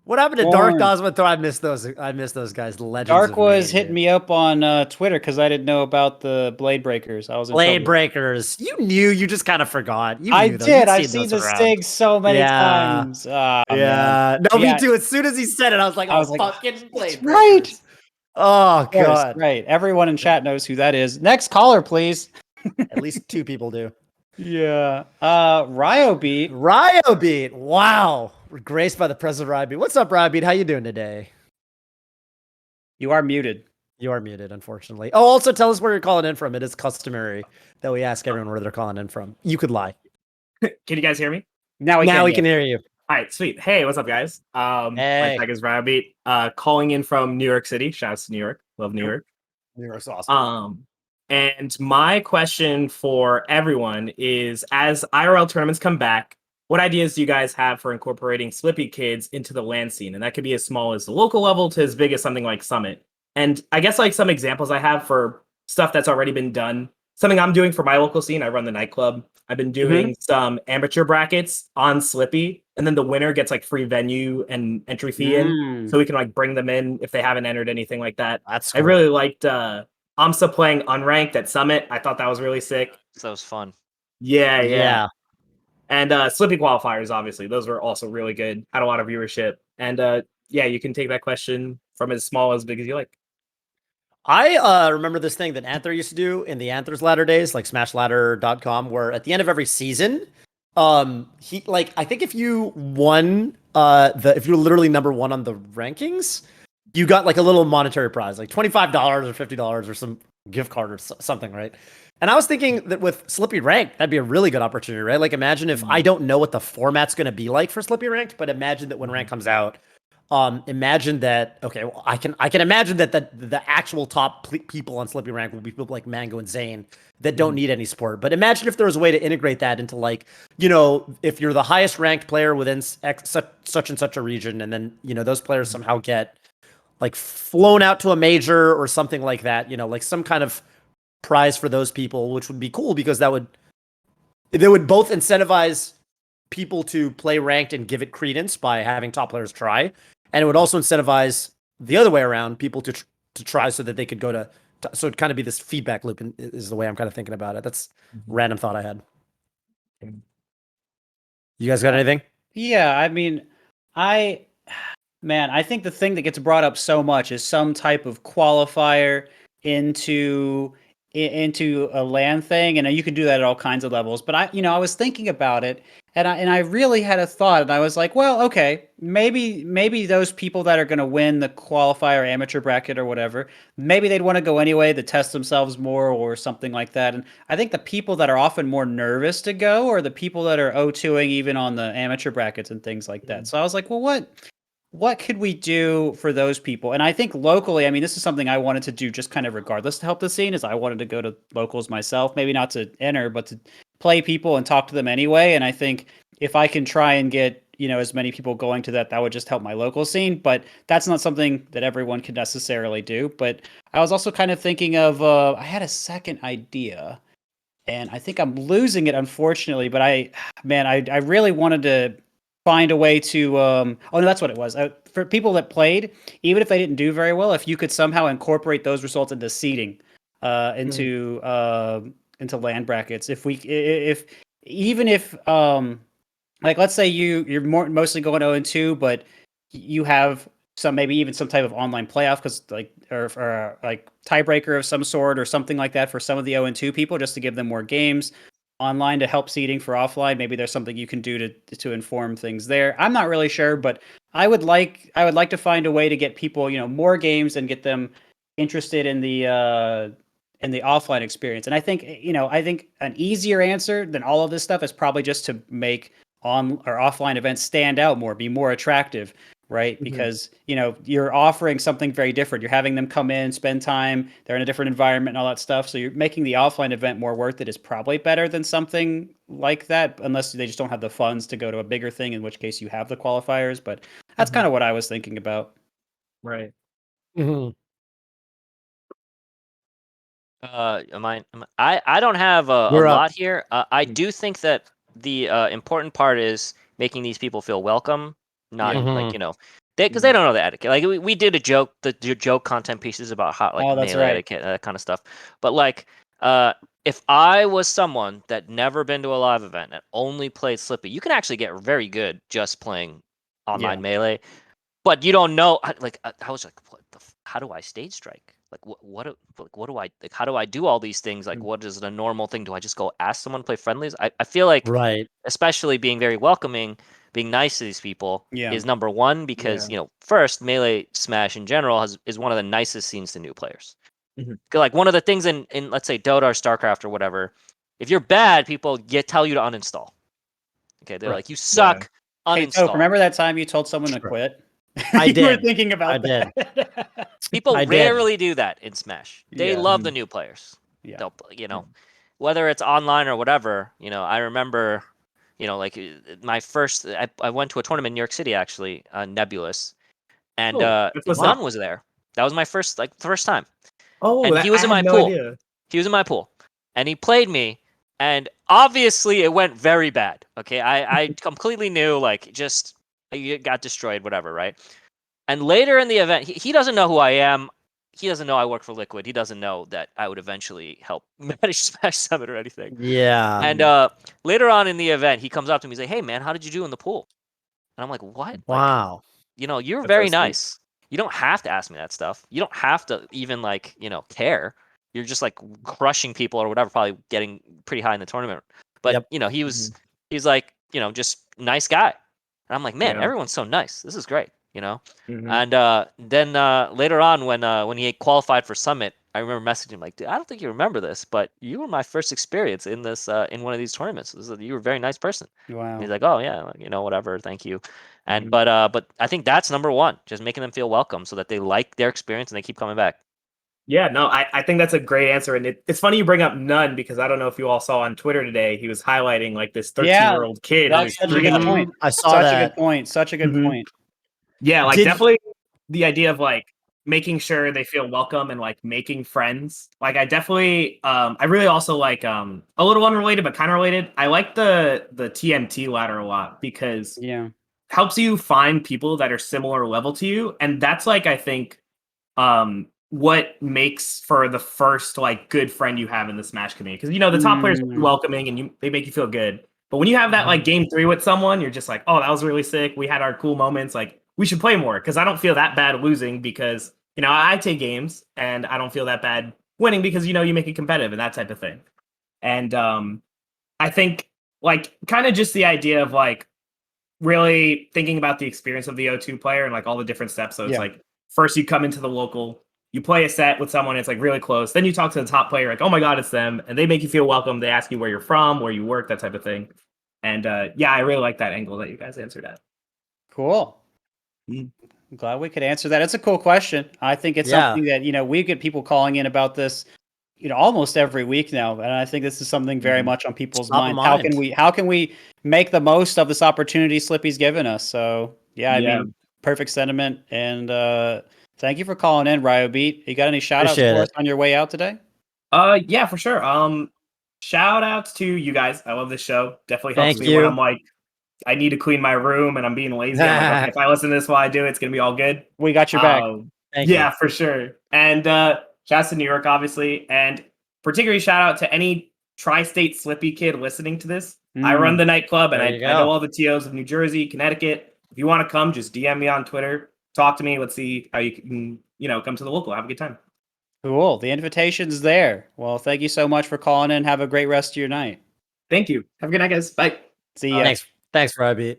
What happened to Dark, Daza, and Thorn? I missed those guys. Legends. Dark was hitting me up on Twitter because I didn't know about the Blade Breakers. I was in Blade Breakers. You knew. You just kind of forgot. I did. I've seen the Stig so many times. Yeah. No, me too. As soon as he said it, I was like, fucking Blade Breakers. Right. Oh, God. Right. Everyone in chat knows who that is. Next caller, please. At least 2 people do. Yeah. Ryobeat. Ryobeat. Wow. We're graced by the presence of Ryobeat. What's up, Ryobeat? How you doing today? You are muted. You are muted, unfortunately. Oh, also tell us where you're calling in from. It is customary that we ask everyone where they're calling in from. You could lie. Can you guys hear me? Now we can hear you. All right, sweet. Hey, what's up, guys? My tag is Ryobeat. Calling in from New York City. Shouts to New York. Love New York. New York's awesome. And my question for everyone is, as IRL tournaments come back, what ideas do you guys have for incorporating Slippi kids into the LAN scene? And that could be as small as the local level to as big as something like Summit. And I guess some examples I have for stuff that's already been done. Something I'm doing for my local scene, I run the nightclub. I've been doing some amateur brackets on Slippi, and then the winner gets free venue and entry fee in, so we can bring them in if they haven't entered anything like that. That's cool. I really liked AMSA playing unranked at Summit. I thought that was really sick. That was fun. Yeah. And Slippi qualifiers, obviously, those were also really good. Had a lot of viewership. And you can take that question from as small as big as you like. I remember this thing that Anther used to do in the Anthers ladder days, like smashladder.com, where at the end of every season, he I think if you won if you were literally number 1 on the rankings, you got a little monetary prize, like $25 or $50 or some gift card or something, right? And I was thinking that with Slippi Ranked, that'd be a really good opportunity, right? Imagine if I don't know what the format's going to be like for Slippi Ranked, but imagine that when Rank comes out, imagine that. Okay, well, I can imagine that the actual top people on Slippi Rank will be people like Mango and Zane that don't need any support. But imagine if there was a way to integrate that into if you're the highest ranked player within such and such a region, and then those players somehow get flown out to a major or something like that, some kind of prize for those people, which would be cool because they would both incentivize people to play ranked and give it credence by having top players try, and it would also incentivize the other way around people to try so that they could go to so it'd kind of be this feedback loop is the way I'm kind of thinking about it. That's random thought I had. You guys got anything? Yeah, I mean, I think the thing that gets brought up so much is some type of qualifier into a LAN thing, and you can do that at all kinds of levels. But I was thinking about it, and I really had a thought, and I was like, well, okay, maybe those people that are going to win the qualifier amateur bracket or whatever, maybe they'd want to go anyway to test themselves more or something like that. And I think the people that are often more nervous to go are the people that are O2ing even on the amateur brackets and things like that. So I was like, well, what could we do for those people? And I think locally, I mean, this is something I wanted to do just kind of regardless to help the scene, is I wanted to go to locals myself, maybe not to enter, but to play people and talk to them anyway. And I think if I can try and get, as many people going to that would just help my local scene. But that's not something that everyone can necessarily do. But I was also kind of thinking of, I had a second idea and I think I'm losing it, unfortunately, but I really wanted to find a way to oh no, that's what it was. For people that played, even if they didn't do very well, if you could somehow incorporate those results into seeding into land brackets, if like, let's say you're mostly going 0-2, but you have maybe even some type of online playoff, because or like tiebreaker of some sort or something like that for some of the 0-2 people, just to give them more games online to help seeding for offline. Maybe there's something you can do to inform things there. I'm not really sure, but I would like to find a way to get people, more games and get them interested in the offline experience. And I think an easier answer than all of this stuff is probably just to make on or offline events stand out more, be more attractive, right? Because you're offering something very different. You're having them come in, spend time, they're in a different environment and all that stuff. So you're making the offline event more worth it is probably better than something like that, unless they just don't have the funds to go to a bigger thing, in which case you have the qualifiers. But that's kind of what I was thinking about. Right. I don't have a lot here. I do think that the important part is making these people feel welcome, not because they don't know the etiquette. Like we did a joke, the joke content pieces about how melee etiquette, that kind of stuff. But if I was someone that never been to a live event and only played Slippi, you can actually get very good just playing online melee. But you don't know, I was like, how do I stage strike? What do I how do I do all these things? What is the normal thing? Do I just go ask someone to play friendlies? I feel like, especially being very welcoming, being nice to these people is number one, because first, melee Smash in general is one of the nicest scenes to new players. Like one of the things in let's say Dota or StarCraft or whatever, if you're bad, people tell you to uninstall. Okay, they're like, you suck. Uninstall. Hey, Toph, remember that time you told someone to quit? I did. You were thinking about that. People rarely do that in Smash. They love the new players. Yeah. Whether it's online or whatever, I remember, my first, I went to a tournament in New York City, actually, Nebulous, and Nun was there. That was my first time. Oh, and he was in my pool. He was in my pool, and he played me, and obviously it went very bad. Okay, I completely knew, you got destroyed, whatever, right? And later in the event, he doesn't know who I am. He doesn't know I work for Liquid. He doesn't know that I would eventually help manage Smash Summit or anything. Yeah. And later on in the event, he comes up to me and he's like, "Hey, man, how did you do in the pool?" And I'm like, "What? Wow. You're very nice. You don't have to ask me that stuff. You don't have to even care. You're just crushing people or whatever, probably getting pretty high in the tournament. But he was just nice guy. And I'm like, man, everyone's so nice. This is great, And then later on, when he qualified for Summit, I remember messaging him like, dude, I don't think you remember this, but you were my first experience in this in one of these tournaments. You were a very nice person. Wow. And he's like, oh yeah, whatever, thank you. And but I think that's number one, just making them feel welcome so that they like their experience and they keep coming back. Yeah, no, I think that's a great answer. And it's funny you bring up Nun, because I don't know if you all saw on Twitter today, he was highlighting this 13-year-old kid. That's such a good point. I saw that. Such a good point. Such a good point. Yeah, definitely the idea of making sure they feel welcome and making friends. I definitely I really also like a little unrelated but kind of related. I like the TMT ladder a lot, because helps you find people that are similar level to you. And that's I think what makes for the first like good friend you have in the Smash community. Because the top players are welcoming and they make you feel good. But when you have that like game 3 with someone, you're just like, oh, that was really sick. We had our cool moments. Like we should play more. Because I don't feel that bad losing because I take games and I don't feel that bad winning because you make it competitive and that type of thing. And I think like kind of just the idea of like really thinking about the experience of the O2 player and like all the different steps. So it's like first you come into the local. You play a set with someone, it's like really close. Then you talk to the top player, like, oh my God, it's them. And they make you feel welcome. They ask you where you're from, where you work, that type of thing. And I really like that angle that you guys answered at. Cool. I'm glad we could answer that. It's a cool question. I think it's something that, we get people calling in about this, almost every week now. And I think this is something very much on people's mind. How can we make the most of this opportunity Slippi's given us? So I mean, perfect sentiment. And thank you for calling in, Ryobeat. You got any shout outs for us on your way out today? Yeah, for sure. Shout outs to you guys. I love this show. Definitely helps me when I'm like, I need to clean my room and I'm being lazy. I'm like, okay, if I listen to this while I do it, it's gonna be all good. We got your back. Thank you. For sure. And shouts to New York, obviously, and particularly shout out to any tri-state Slippi kid listening to this. I run the nightclub and I know all the TOs of New Jersey, Connecticut. If you want to come, just DM me on Twitter. Talk to me. Let's see how you can, come to the local. Have a good time. Cool. The invitation's there. Well, thank you so much for calling in. Have a great rest of your night. Thank you. Have a good night, guys. Bye. See ya. Thanks, Ryobeat.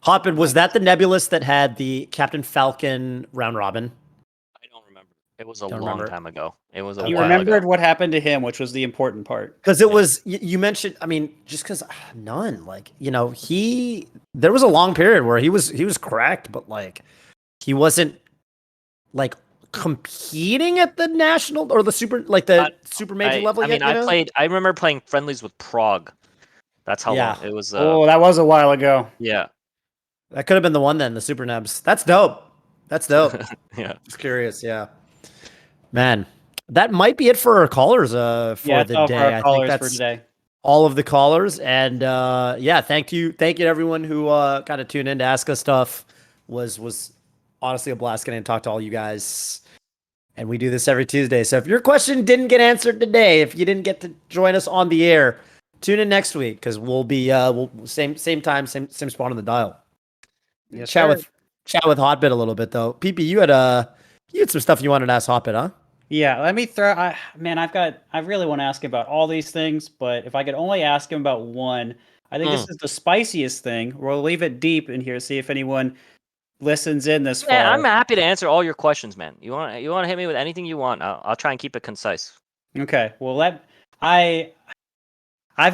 Hotbit, was that the Nebulous that had the Captain Falcon round robin? I don't remember. It was a long time ago. It was a You while remembered ago. what happened to him, which was the important part. Because it was, you mentioned, I mean, just because none, like, there was a long period where he was cracked, but like, he wasn't like competing at the national or the super major level yet. I remember playing friendlies with Prague. That's how long it was. That was a while ago. Yeah. That could have been the one then, the Super Nebs. That's dope. Yeah. Just curious. Yeah. Man, that might be it for our callers for the day. I think that's for today. All of the callers. And thank you to everyone who kind of tuned in to ask us stuff. Was honestly a blast getting to talk to all you guys. And we do this every Tuesday. So if your question didn't get answered today, if you didn't get to join us on the air, tune in next week because we'll be same time, same spot on the dial. Yes, chat with Hotbit a little bit though. PP, you had some stuff you wanted to ask Hotbit, huh? Yeah, let me throw. I really want to ask him about all these things, but if I could only ask him about one, I think this is the spiciest thing. We'll leave it deep in here, see if anyone listens in this far. Yeah, I'm happy to answer all your questions, man. You want to hit me with anything you want? I'll try and keep it concise. Okay. Well, I've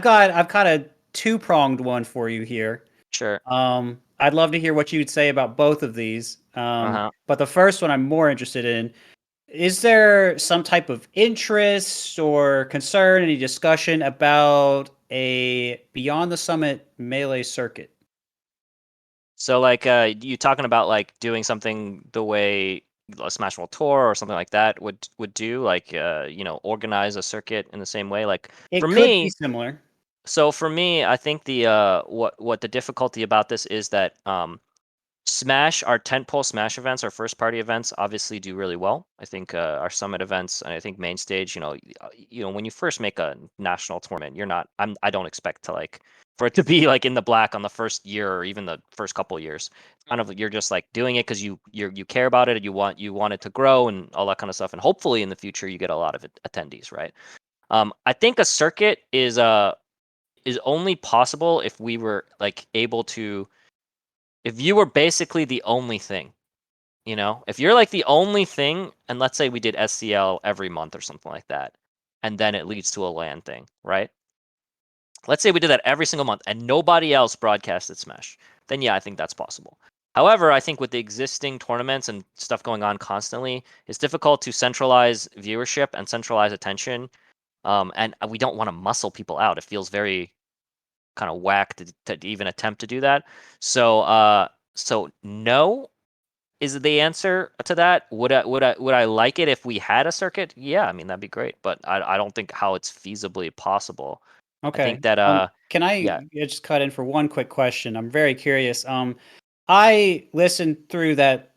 got a two-pronged one for you here. Sure. I'd love to hear what you'd say about both of these. But the first one I'm more interested in. Is there some type of interest or concern, any discussion about a Beyond the Summit Melee circuit? So, like, you talking about like doing something the way a Smash World Tour or something like that would do, like, organize a circuit in the same way. Like, It could be similar. So for me, I think the what the difficulty about this is that Smash, our tentpole Smash events, our first party events, obviously do really well. I think our Summit events and I think Main Stage, when you first make a national tournament, I don't expect to for it to be like in the black on the first year or even the first couple of years. It's kind of you're just like doing it because you care about it and you want it to grow and all that kind of stuff. And hopefully in the future you get a lot of attendees, right? I think a circuit is only possible if we were able to, if you were basically the only thing, if you're like the only thing, and let's say we did SCL every month or something like that, and then it leads to a LAN thing, right? Let's say we did that every single month and nobody else broadcasted Smash, then yeah, I think that's possible. However, I think with the existing tournaments and stuff going on constantly, it's difficult to centralize viewership and centralize attention. And we don't want to muscle people out. It feels very kind of whack to even attempt to do that. So no is the answer to that. Would I like it if we had a circuit? Yeah, I mean that'd be great, but I don't think how it's feasibly possible. Okay. I think that can I just cut in for one quick question? I'm very curious. I listened through that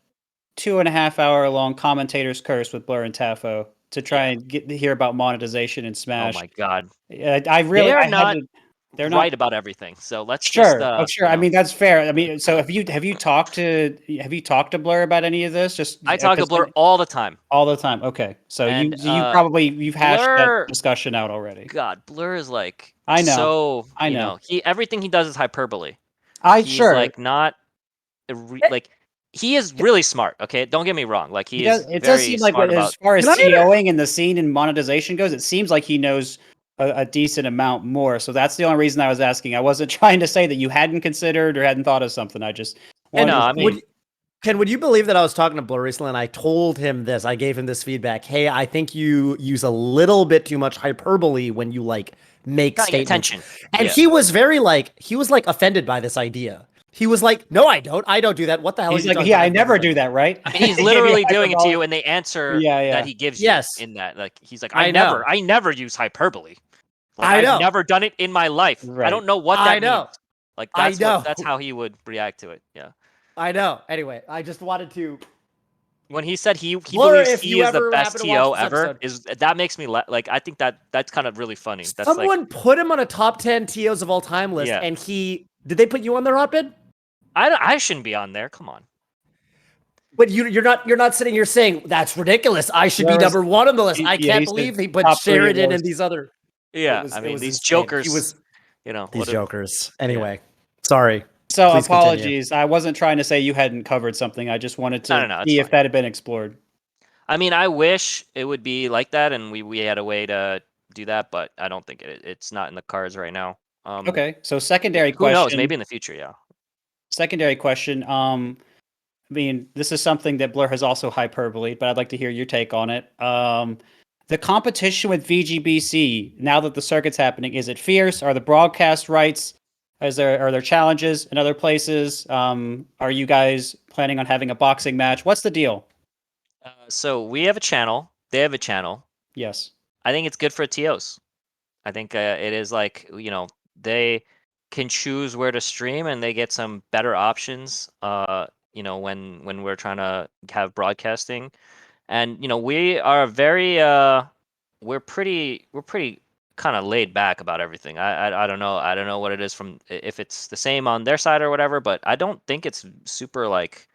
2.5 hour long commentator's curse with Blur and Tafo to try and hear about monetization in Smash. Oh my god. I really They're I not had to, they're right not about everything. So let's sure. just Sure. I mean that's fair. I mean, so have you talked to Blur about any of this? Just I talk to Blur all the time. All the time. Okay. So And, you've hashed Blur, that discussion out already. God, Blur is like I know. So I know. you know, everything he does is hyperbole. He's sure. like not like he is really smart. Okay, don't get me wrong. Like he is it very does seem like smart as about. far as TOing in the scene and monetization goes, it seems like he knows a decent amount more. So that's the only reason I was asking. I wasn't trying to say that you hadn't considered or hadn't thought of something. I just wanted No, to I mean, would you believe that I was talking to Blur recently and I told him this? I gave him this feedback. Hey, I think you use a little bit too much hyperbole when you like make statements. Attention. And he was very he was like offended by this idea. He was like, "No, I don't. I don't do that. What the hell?" He's like, "Yeah, I never do that, right?" I mean, he's literally doing it to you, and the answer that he gives you in that, like, he's like, I never use hyperbole. Like, I've never done it in my life. Right. I don't know what that means. Like, that's how he would react to it. Yeah. I know. Anyway, I just wanted to. When he said he believes he is the best TO ever, that makes me like, I think that's kind of really funny. That's Someone put him on a top 10 TOs of all time list, and did they put you on their hotbid? I shouldn't be on there. Come on. But you're not sitting here saying that's ridiculous. I should be number one on the list. I can't believe they put Sheridan and these other. Yeah, I mean these jokers. These jokers. Anyway, sorry. So apologies. Continue. I wasn't trying to say you hadn't covered something. I just wanted to see if that had been explored. I mean, I wish it would be like that, and we had a way to do that, but I don't think it's not in the cards right now. Okay, so secondary question. Who knows? Maybe in the future, yeah. Secondary question. I mean, this is something that Blur has also hyperbole, but I'd like to hear your take on it. The competition with VGBC, now that the circuit's happening, is it fierce? Are the broadcast rights? Are there challenges in other places? Are you guys planning on having a boxing match? What's the deal? So we have a channel. They have a channel. Yes. I think it's good for TOs. I think it is like, they can choose where to stream and they get some better options, when we're trying to have broadcasting. And, we are very, we're pretty kind of laid back about everything. I don't know. I don't know what it is from if it's the same on their side or whatever, but I don't think it's super like,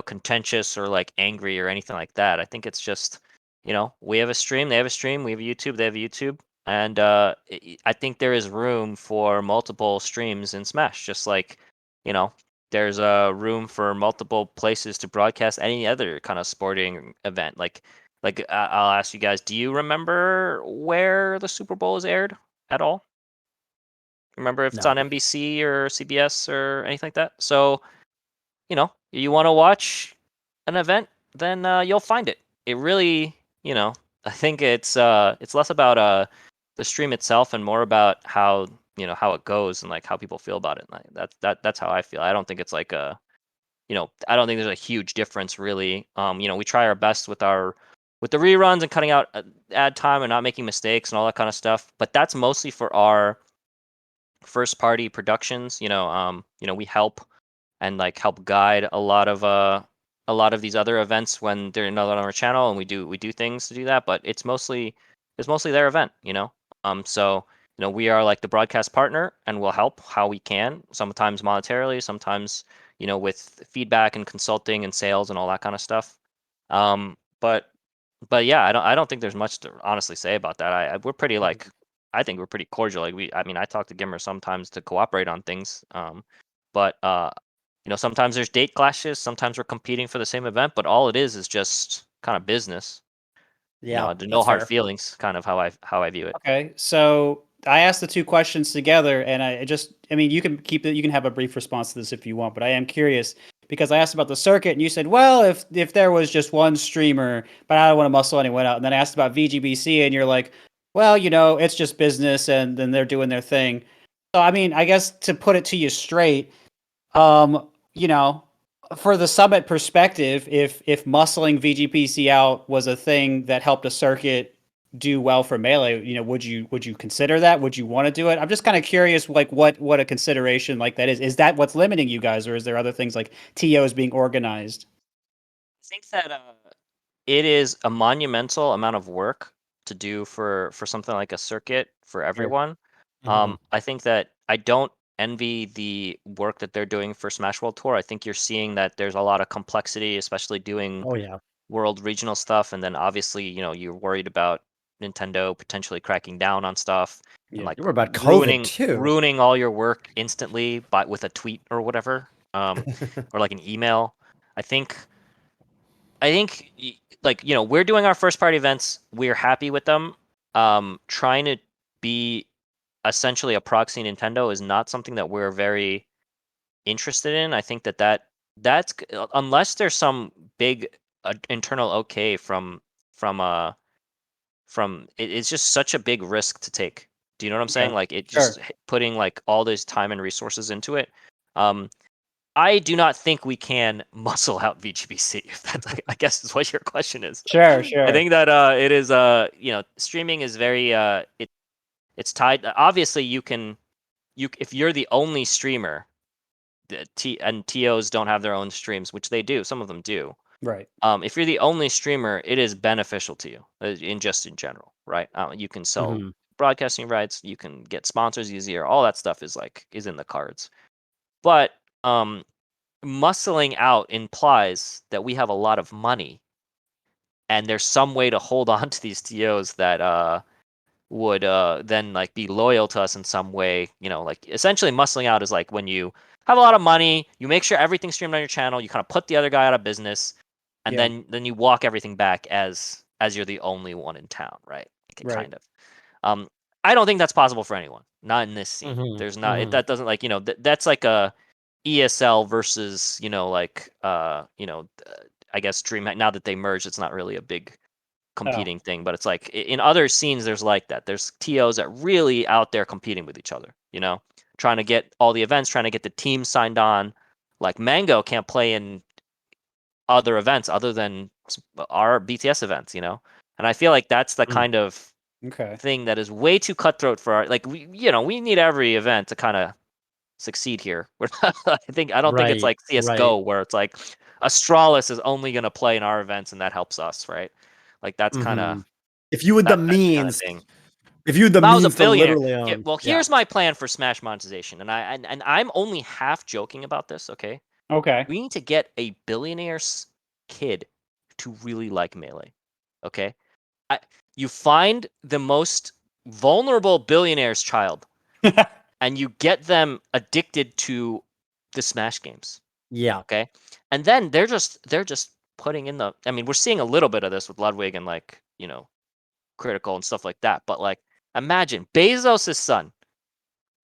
contentious or like angry or anything like that. I think it's just, we have a stream, they have a stream, we have a YouTube, they have a YouTube. And I think there is room for multiple streams in Smash, just like, there's a room for multiple places to broadcast any other kind of sporting event. Like I'll ask you guys, do you remember where the Super Bowl is aired at all? Remember if it's on NBC or CBS or anything like that? So, you want to watch an event, then you'll find it. It really, I think it's less about the stream itself and more about how how it goes and like how people feel about it. And that's how I feel. I don't think it's like I don't think there's a huge difference really. We try our best with the reruns and cutting out ad time and not making mistakes and all that kind of stuff. But that's mostly for our first party productions. We help and like help guide a lot of these other events when they're not on our channel, and we do things to do that. But it's mostly their event. So we are like the broadcast partner, and we'll help how we can. Sometimes monetarily, sometimes with feedback and consulting and sales and all that kind of stuff. But yeah, I don't think there's much to honestly say about that. We're pretty I think we're pretty cordial. Like I talk to Gimmer sometimes to cooperate on things. But sometimes there's date clashes. Sometimes we're competing for the same event, but all it is just kind of business. Yeah, no hard feelings. Kind of how I view it. Okay, so I asked the two questions together, and you can keep it. You can have a brief response to this if you want, but I am curious because I asked about the circuit, and you said, well, if there was just one streamer, but I don't want to muscle anyone out. And then I asked about VGBC, and you're like, well, it's just business, and then they're doing their thing. So I mean, I guess to put it to you straight, for the Summit perspective, if muscling VGPC out was a thing that helped a circuit do well for Melee, would you consider that? Would you want to do it? I'm just kind of curious, like what a consideration like that is. Is that what's limiting you guys, or is there other things like TOs being organized? think that it is a monumental amount of work to do for something like a circuit for everyone. I think that I don't envy the work that they're doing for Smash World Tour. I think you're seeing that there's a lot of complexity, especially doing world regional stuff, and then obviously, you're worried about Nintendo potentially cracking down on stuff and like you're about COVID too. ruining all your work instantly with a tweet or whatever, or like an email. I think like we're doing our first party events. We're happy with them. Trying to be essentially a proxy Nintendo is not something that we're very interested in. I think that's unless there's some big internal okay from it's just such a big risk to take. Do you know what I'm saying? Like just putting like all this time and resources into it. I do not think we can muscle out VGBC. If that's, I guess, is what your question is. Sure. I think that it is streaming is very it's tied. Obviously, if you're the only streamer, and TOs don't have their own streams, which they do. Some of them do. Right. If you're the only streamer, it is beneficial to you in general, right? You can sell broadcasting rights, you can get sponsors easier. All that stuff is in the cards. But muscling out implies that we have a lot of money, and there's some way to hold on to these TOs that would then like be loyal to us in some way. Like essentially muscling out is like when you have a lot of money, you make sure everything's streamed on your channel, you kind of put the other guy out of business, and then you walk everything back as you're the only one in town, right? Kind of. I don't think that's possible for anyone. Not in this scene. There's not. That doesn't like that's like a ESL versus I guess DreamHack. Now that they merged, it's not really a big competing thing, but it's like in other scenes there's like that. There's TOs that really out there competing with each other, trying to get all the events, trying to get the team signed on. Like Mango can't play in other events other than our BTS events, and I feel like that's the kind of thing that is way too cutthroat for our, like we need every event to kind of succeed here. I don't think it's like CS:GO where it's like Astralis is only going to play in our events and that helps us, right? Like that's kind of if you had the means, if you had the means to literally own. Here's my plan for Smash monetization, and I'm only half joking about this. Okay. We need to get a billionaire's kid to really like Melee. Okay. You find the most vulnerable billionaire's child. And you get them addicted to the Smash games. Yeah. Okay. And then they're just putting in the. I mean, we're seeing a little bit of this with Ludwig and Critical and stuff like that. But like, imagine Bezos' son.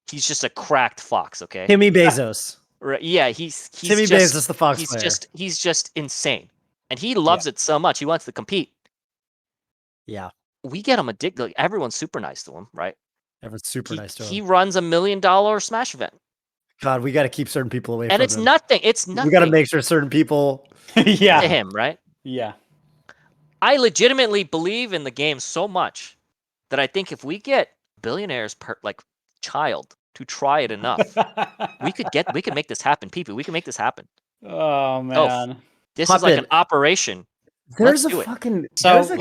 He's just a cracked fox. Okay. Timmy Bezos. Right. Yeah. He's Timmy Bezos, the fox player. He's just insane, and he loves it so much. He wants to compete. Yeah. We get him addicted. Like, everyone's super nice to him, right? Everyone's super nice to him. He runs $1 million Smash event. God, we got to keep certain people away from him. And it's nothing. It's nothing. We got to make sure certain people. To him, right? Yeah. I legitimately believe in the game so much that I think if we get billionaires child to try it enough, we could make this happen. People, we can make this happen. Oh man. This is like an operation. There's a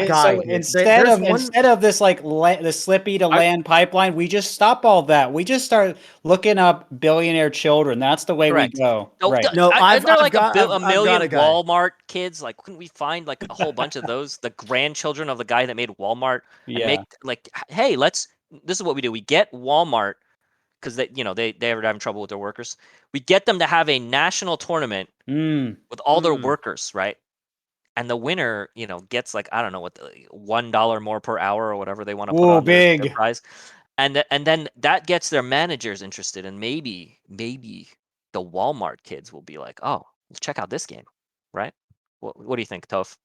guy. Instead of this like the Slippi to land pipeline, we just stop all that. We just start looking up billionaire children. That's the way we go. No, I've got a million Walmart kids. Like, couldn't we find like a whole bunch of those? The grandchildren of the guy that made Walmart. And make like, hey, this is what we do. We get Walmart because they are having trouble with their workers. We get them to have a national tournament with all their workers, right? And the winner, gets like, I don't know what, $1 more per hour or whatever they want to put on their prize. And then that gets their managers interested. And maybe the Walmart kids will be like, oh, check out this game, right? What do you think, Toph?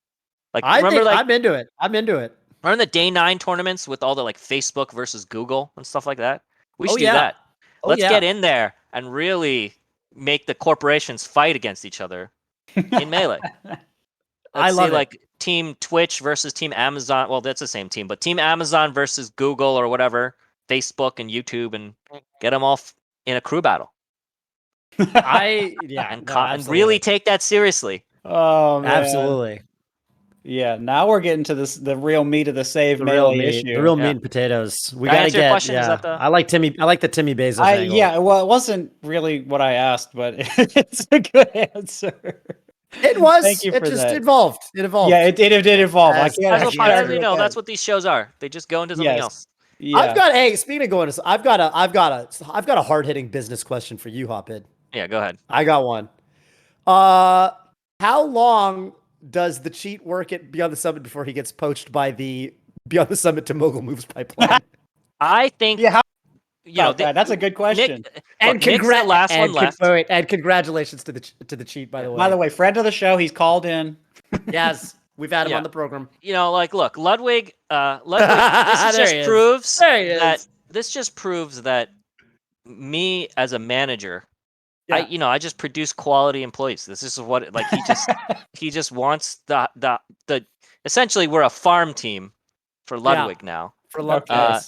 Like, I'm into it. Remember the day 9 tournaments with all the like Facebook versus Google and stuff like that? We should do that. Let's get in there and really make the corporations fight against each other in Melee. I love like Team Twitch versus Team Amazon. Well, that's the same team, but Team Amazon versus Google or whatever, Facebook and YouTube, and get them all in a crew battle. And really take that seriously. Oh man. Absolutely. Yeah, now we're getting to the real meat of the save melee issue. The real meat and potatoes. We Can I gotta answer your get. question? Is Yeah, that the- I like the Timmy Bezos angle. Yeah, well, it wasn't really what I asked, but it's a good answer. It was. Thank you It for just that. evolved. It evolved. Yeah, it did evolve. As that's what these shows are. They just go into something else. Yeah. Hey, speaking of going to, I've got a hard hitting business question for you, Hopid. Yeah, go ahead. I got one. How long does the cheat work at Beyond the Summit before he gets poached by the Beyond the Summit to Mogul Moves pipeline? I think. Yeah. That's a good question. Nick's the last one left. And congratulations to the cheat, by the way. By the way, friend of the show, he's called in. Yes, we've had him on the program. Look, Ludwig. This just proves that me as a manager. I just produce quality employees. This is what he just wants the essentially we're a farm team for Ludwig now. For Ludwig.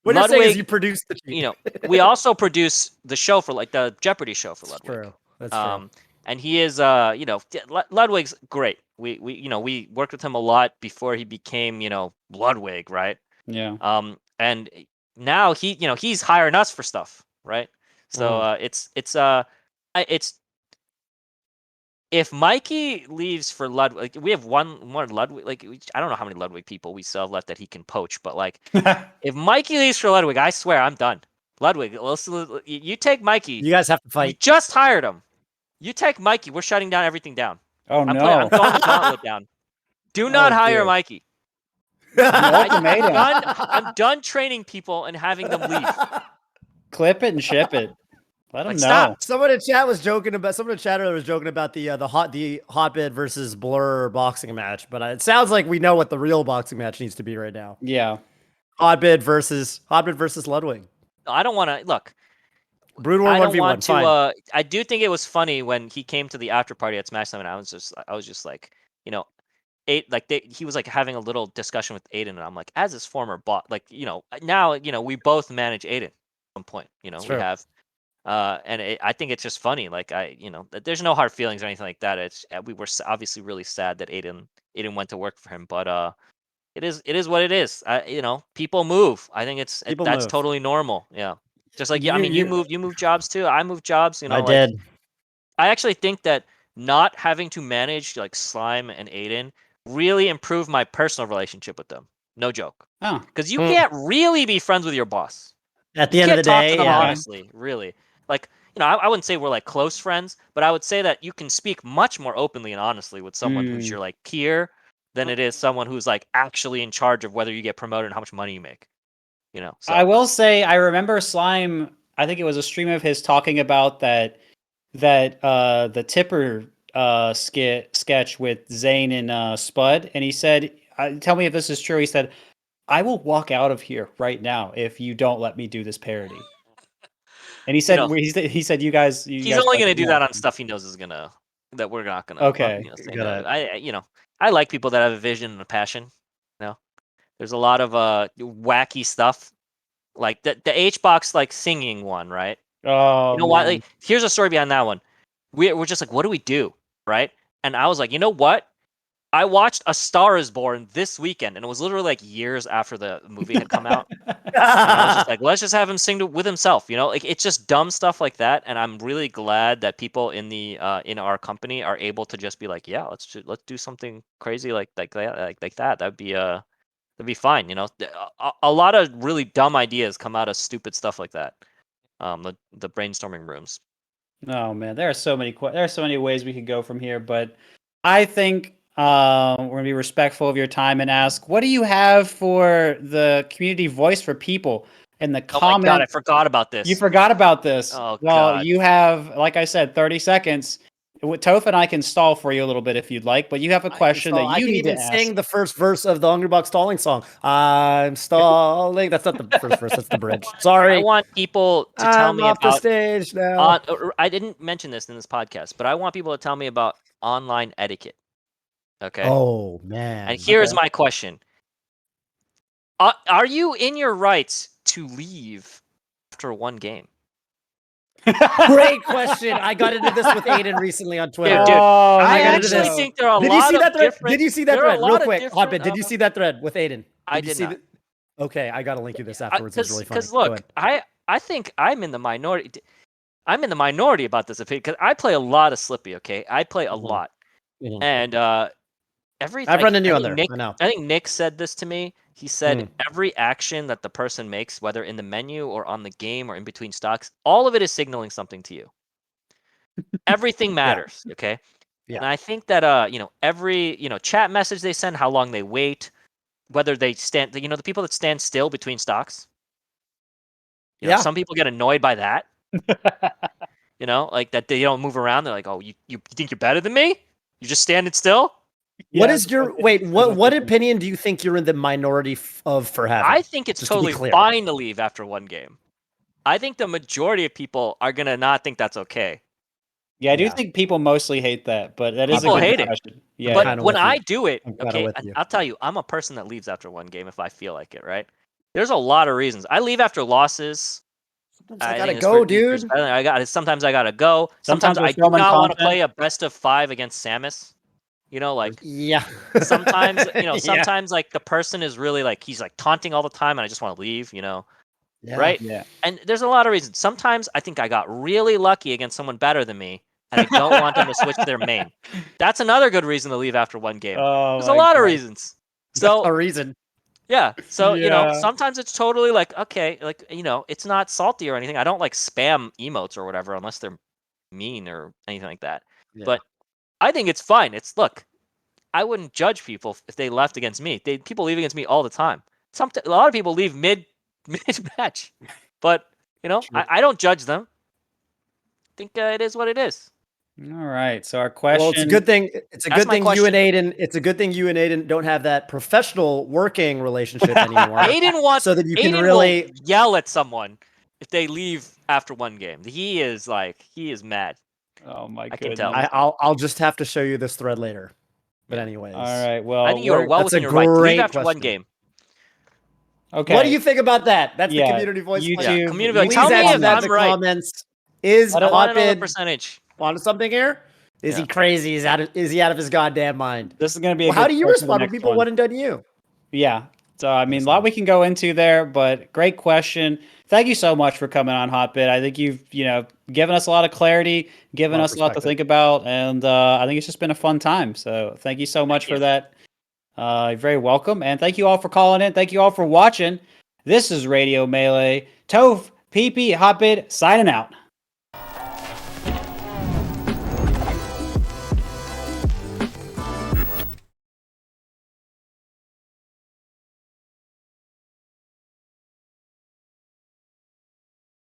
What you're saying is you produce the cheat. We also produce the show for the Jeopardy show for Ludwig. True. That's true. And he is Ludwig's great. We worked with him a lot before he became, Ludwig, right? Yeah. And now he's hiring us for stuff, right? So it's if Mikey leaves for Ludwig, we have one more Ludwig. I don't know how many Ludwig people we still have left that he can poach, but if Mikey leaves for Ludwig, I swear I'm done. Ludwig, you take Mikey. You guys have to fight. You just hired him. You take Mikey. We're shutting down everything down. Oh no! I'm throwing the gauntlet down. Do not hire Mikey. I'm done training people and having them leave. Clip it and ship it. Let them know. Stop. Someone in chat was joking about. Someone in chat earlier was joking about the Hotbid versus Blur boxing match, but it sounds like we know what the real boxing match needs to be right now. Yeah, Hotbid versus Ludwig. I don't want to look. Brood War 1v1. I do think it was funny when he came to the after party at Smash Summit. I was just like, he was like having a little discussion with Aiden, and I'm like, as his former bot, now we both manage Aiden at some point. We have. I think it's just funny. There's no hard feelings or anything like that. We were obviously really sad that Aiden went to work for him, but it is what it is. People move. I think that's totally normal. Yeah, just like you moved jobs too. I moved jobs. I did. I actually think that not having to manage Slime and Aiden really improved my personal relationship with them. No joke. Oh, because you can't really be friends with your boss. At the end of the day, talk to them honestly, really. I wouldn't say we're close friends, but I would say that you can speak much more openly and honestly with someone who's your peer than it is someone who's actually in charge of whether you get promoted and how much money you make. So. I will say I remember Slime. I think it was a stream of his talking about the Tipper sketch with Zane and Spud, and he said, "Tell me if this is true." He said, "I will walk out of here right now if you don't let me do this parody." And he said, he said, you guys. He's only going to do that on stuff he knows that we're not going to. Okay. I like people that have a vision and a passion. There's a lot of wacky stuff, like the HBox singing one, right? Oh, you know what? Here's a story behind that one. We're just what do we do, right? And I was like, you know what? I watched A Star Is Born this weekend, and it was literally years after the movie had come out. And I was just like, let's just have him sing with himself, it's just dumb stuff like that. And I'm really glad that people in in our company are able to just be like, yeah, let's do something crazy like that. That'd be fine. A lot of really dumb ideas come out of stupid stuff like that. The brainstorming rooms. Oh man, there are so many ways we could go from here, but I think we're gonna be respectful of your time and ask, what do you have for the community voice for people in the comments? Oh my God, I forgot about this. You forgot about this. Oh, well, God. you have, like I said, 30 seconds. Toph and I can stall for you a little bit if you'd like, but you have a question that you need to ask. I can even sing the first verse of the Hungry Box stalling song. I'm stalling. That's not the first verse. That's the bridge. Sorry. I want people to tell me about the stage now. I didn't mention this in this podcast, but I want people to tell me about online etiquette. Okay. Oh man. And here's my question: are you in your rights to leave after one game? Great question. I got into this with Aiden recently on Twitter. Dude, I got actually into this. think there are a Did lot you see of that thread? different. Did you see that there are a thread? lot Real of quick, different, Hotbit. Did you see that thread with Aiden? I you did see not. Okay, I gotta link you this afterwards. It's really funny. Because look, I think I'm in the minority. I'm in the minority about this opinion because I play a lot of Slippi. Okay, I play a lot, and I've run into you on there. I know. I think Nick said this to me. He said every action that the person makes, whether in the menu or on the game or in between stocks, all of it is signaling something to you. Everything matters. Okay. Yeah. And I think that every chat message they send, how long they wait, whether they stand, the people that stand still between stocks. Some people get annoyed by that. Like that they don't move around. They're like, oh, you think you're better than me? You're just standing still? What is your what opinion do you think you're in the minority of for having? I think it's totally fine to leave after one game. I think the majority of people are gonna not think that's okay. Yeah, I do think people mostly hate that, but that is people a good hate question. it. Yeah, but when I do it, okay, you. I'll tell you, I'm a person that leaves after one game if I feel like it. Right? There's a lot of reasons. I leave after losses. I gotta go, dude. Sometimes I gotta go. Sometimes I do not want to play a best of 5 against Samus. Sometimes sometimes like the person is really like he's like taunting all the time, and I just want to leave. Right? Yeah. And there's a lot of reasons. Sometimes I think I got really lucky against someone better than me, and I don't want them to switch to their main. That's another good reason to leave after one game. There's a lot of reasons. So a reason. Yeah. So, sometimes it's totally like, okay, like, it's not salty or anything. I don't like spam emotes or whatever unless they're mean or anything like that. Yeah. But I think it's fine. Look, I wouldn't judge people if they left against me. People leave against me all the time. A lot of people leave mid match, but I don't judge them. I think it is what it is. All right. So our question. Well, it's a good thing. It's a good thing you and Aiden. It's a good thing you and Aiden don't have that professional working relationship anymore. Aiden wants so that you can Aiden really will yell at someone if they leave after one game. He is mad. Oh my goodness. I can tell. I'll just have to show you this thread later. But anyways. All right. Well, I think you are well within your right to leave after one game. Okay. What do you think about that? That's the community voice. YouTube. Community voice. Tell me if I'm right. Comments. Is Hotbit percentage? On something here? Is he crazy? Is he out of his goddamn mind? This is going to be. How do you respond when people went and done you? Yeah. So I mean, a lot we can go into there, but great question. Thank you so much for coming on, Hotbit. I think you've given us a lot of clarity, given us a lot to think about, and I think it's just been a fun time. So thank you so much for that. You're very welcome, and thank you all for calling in. Thank you all for watching. This is Radio Melee. Toph, PP, Hotbit, signing out.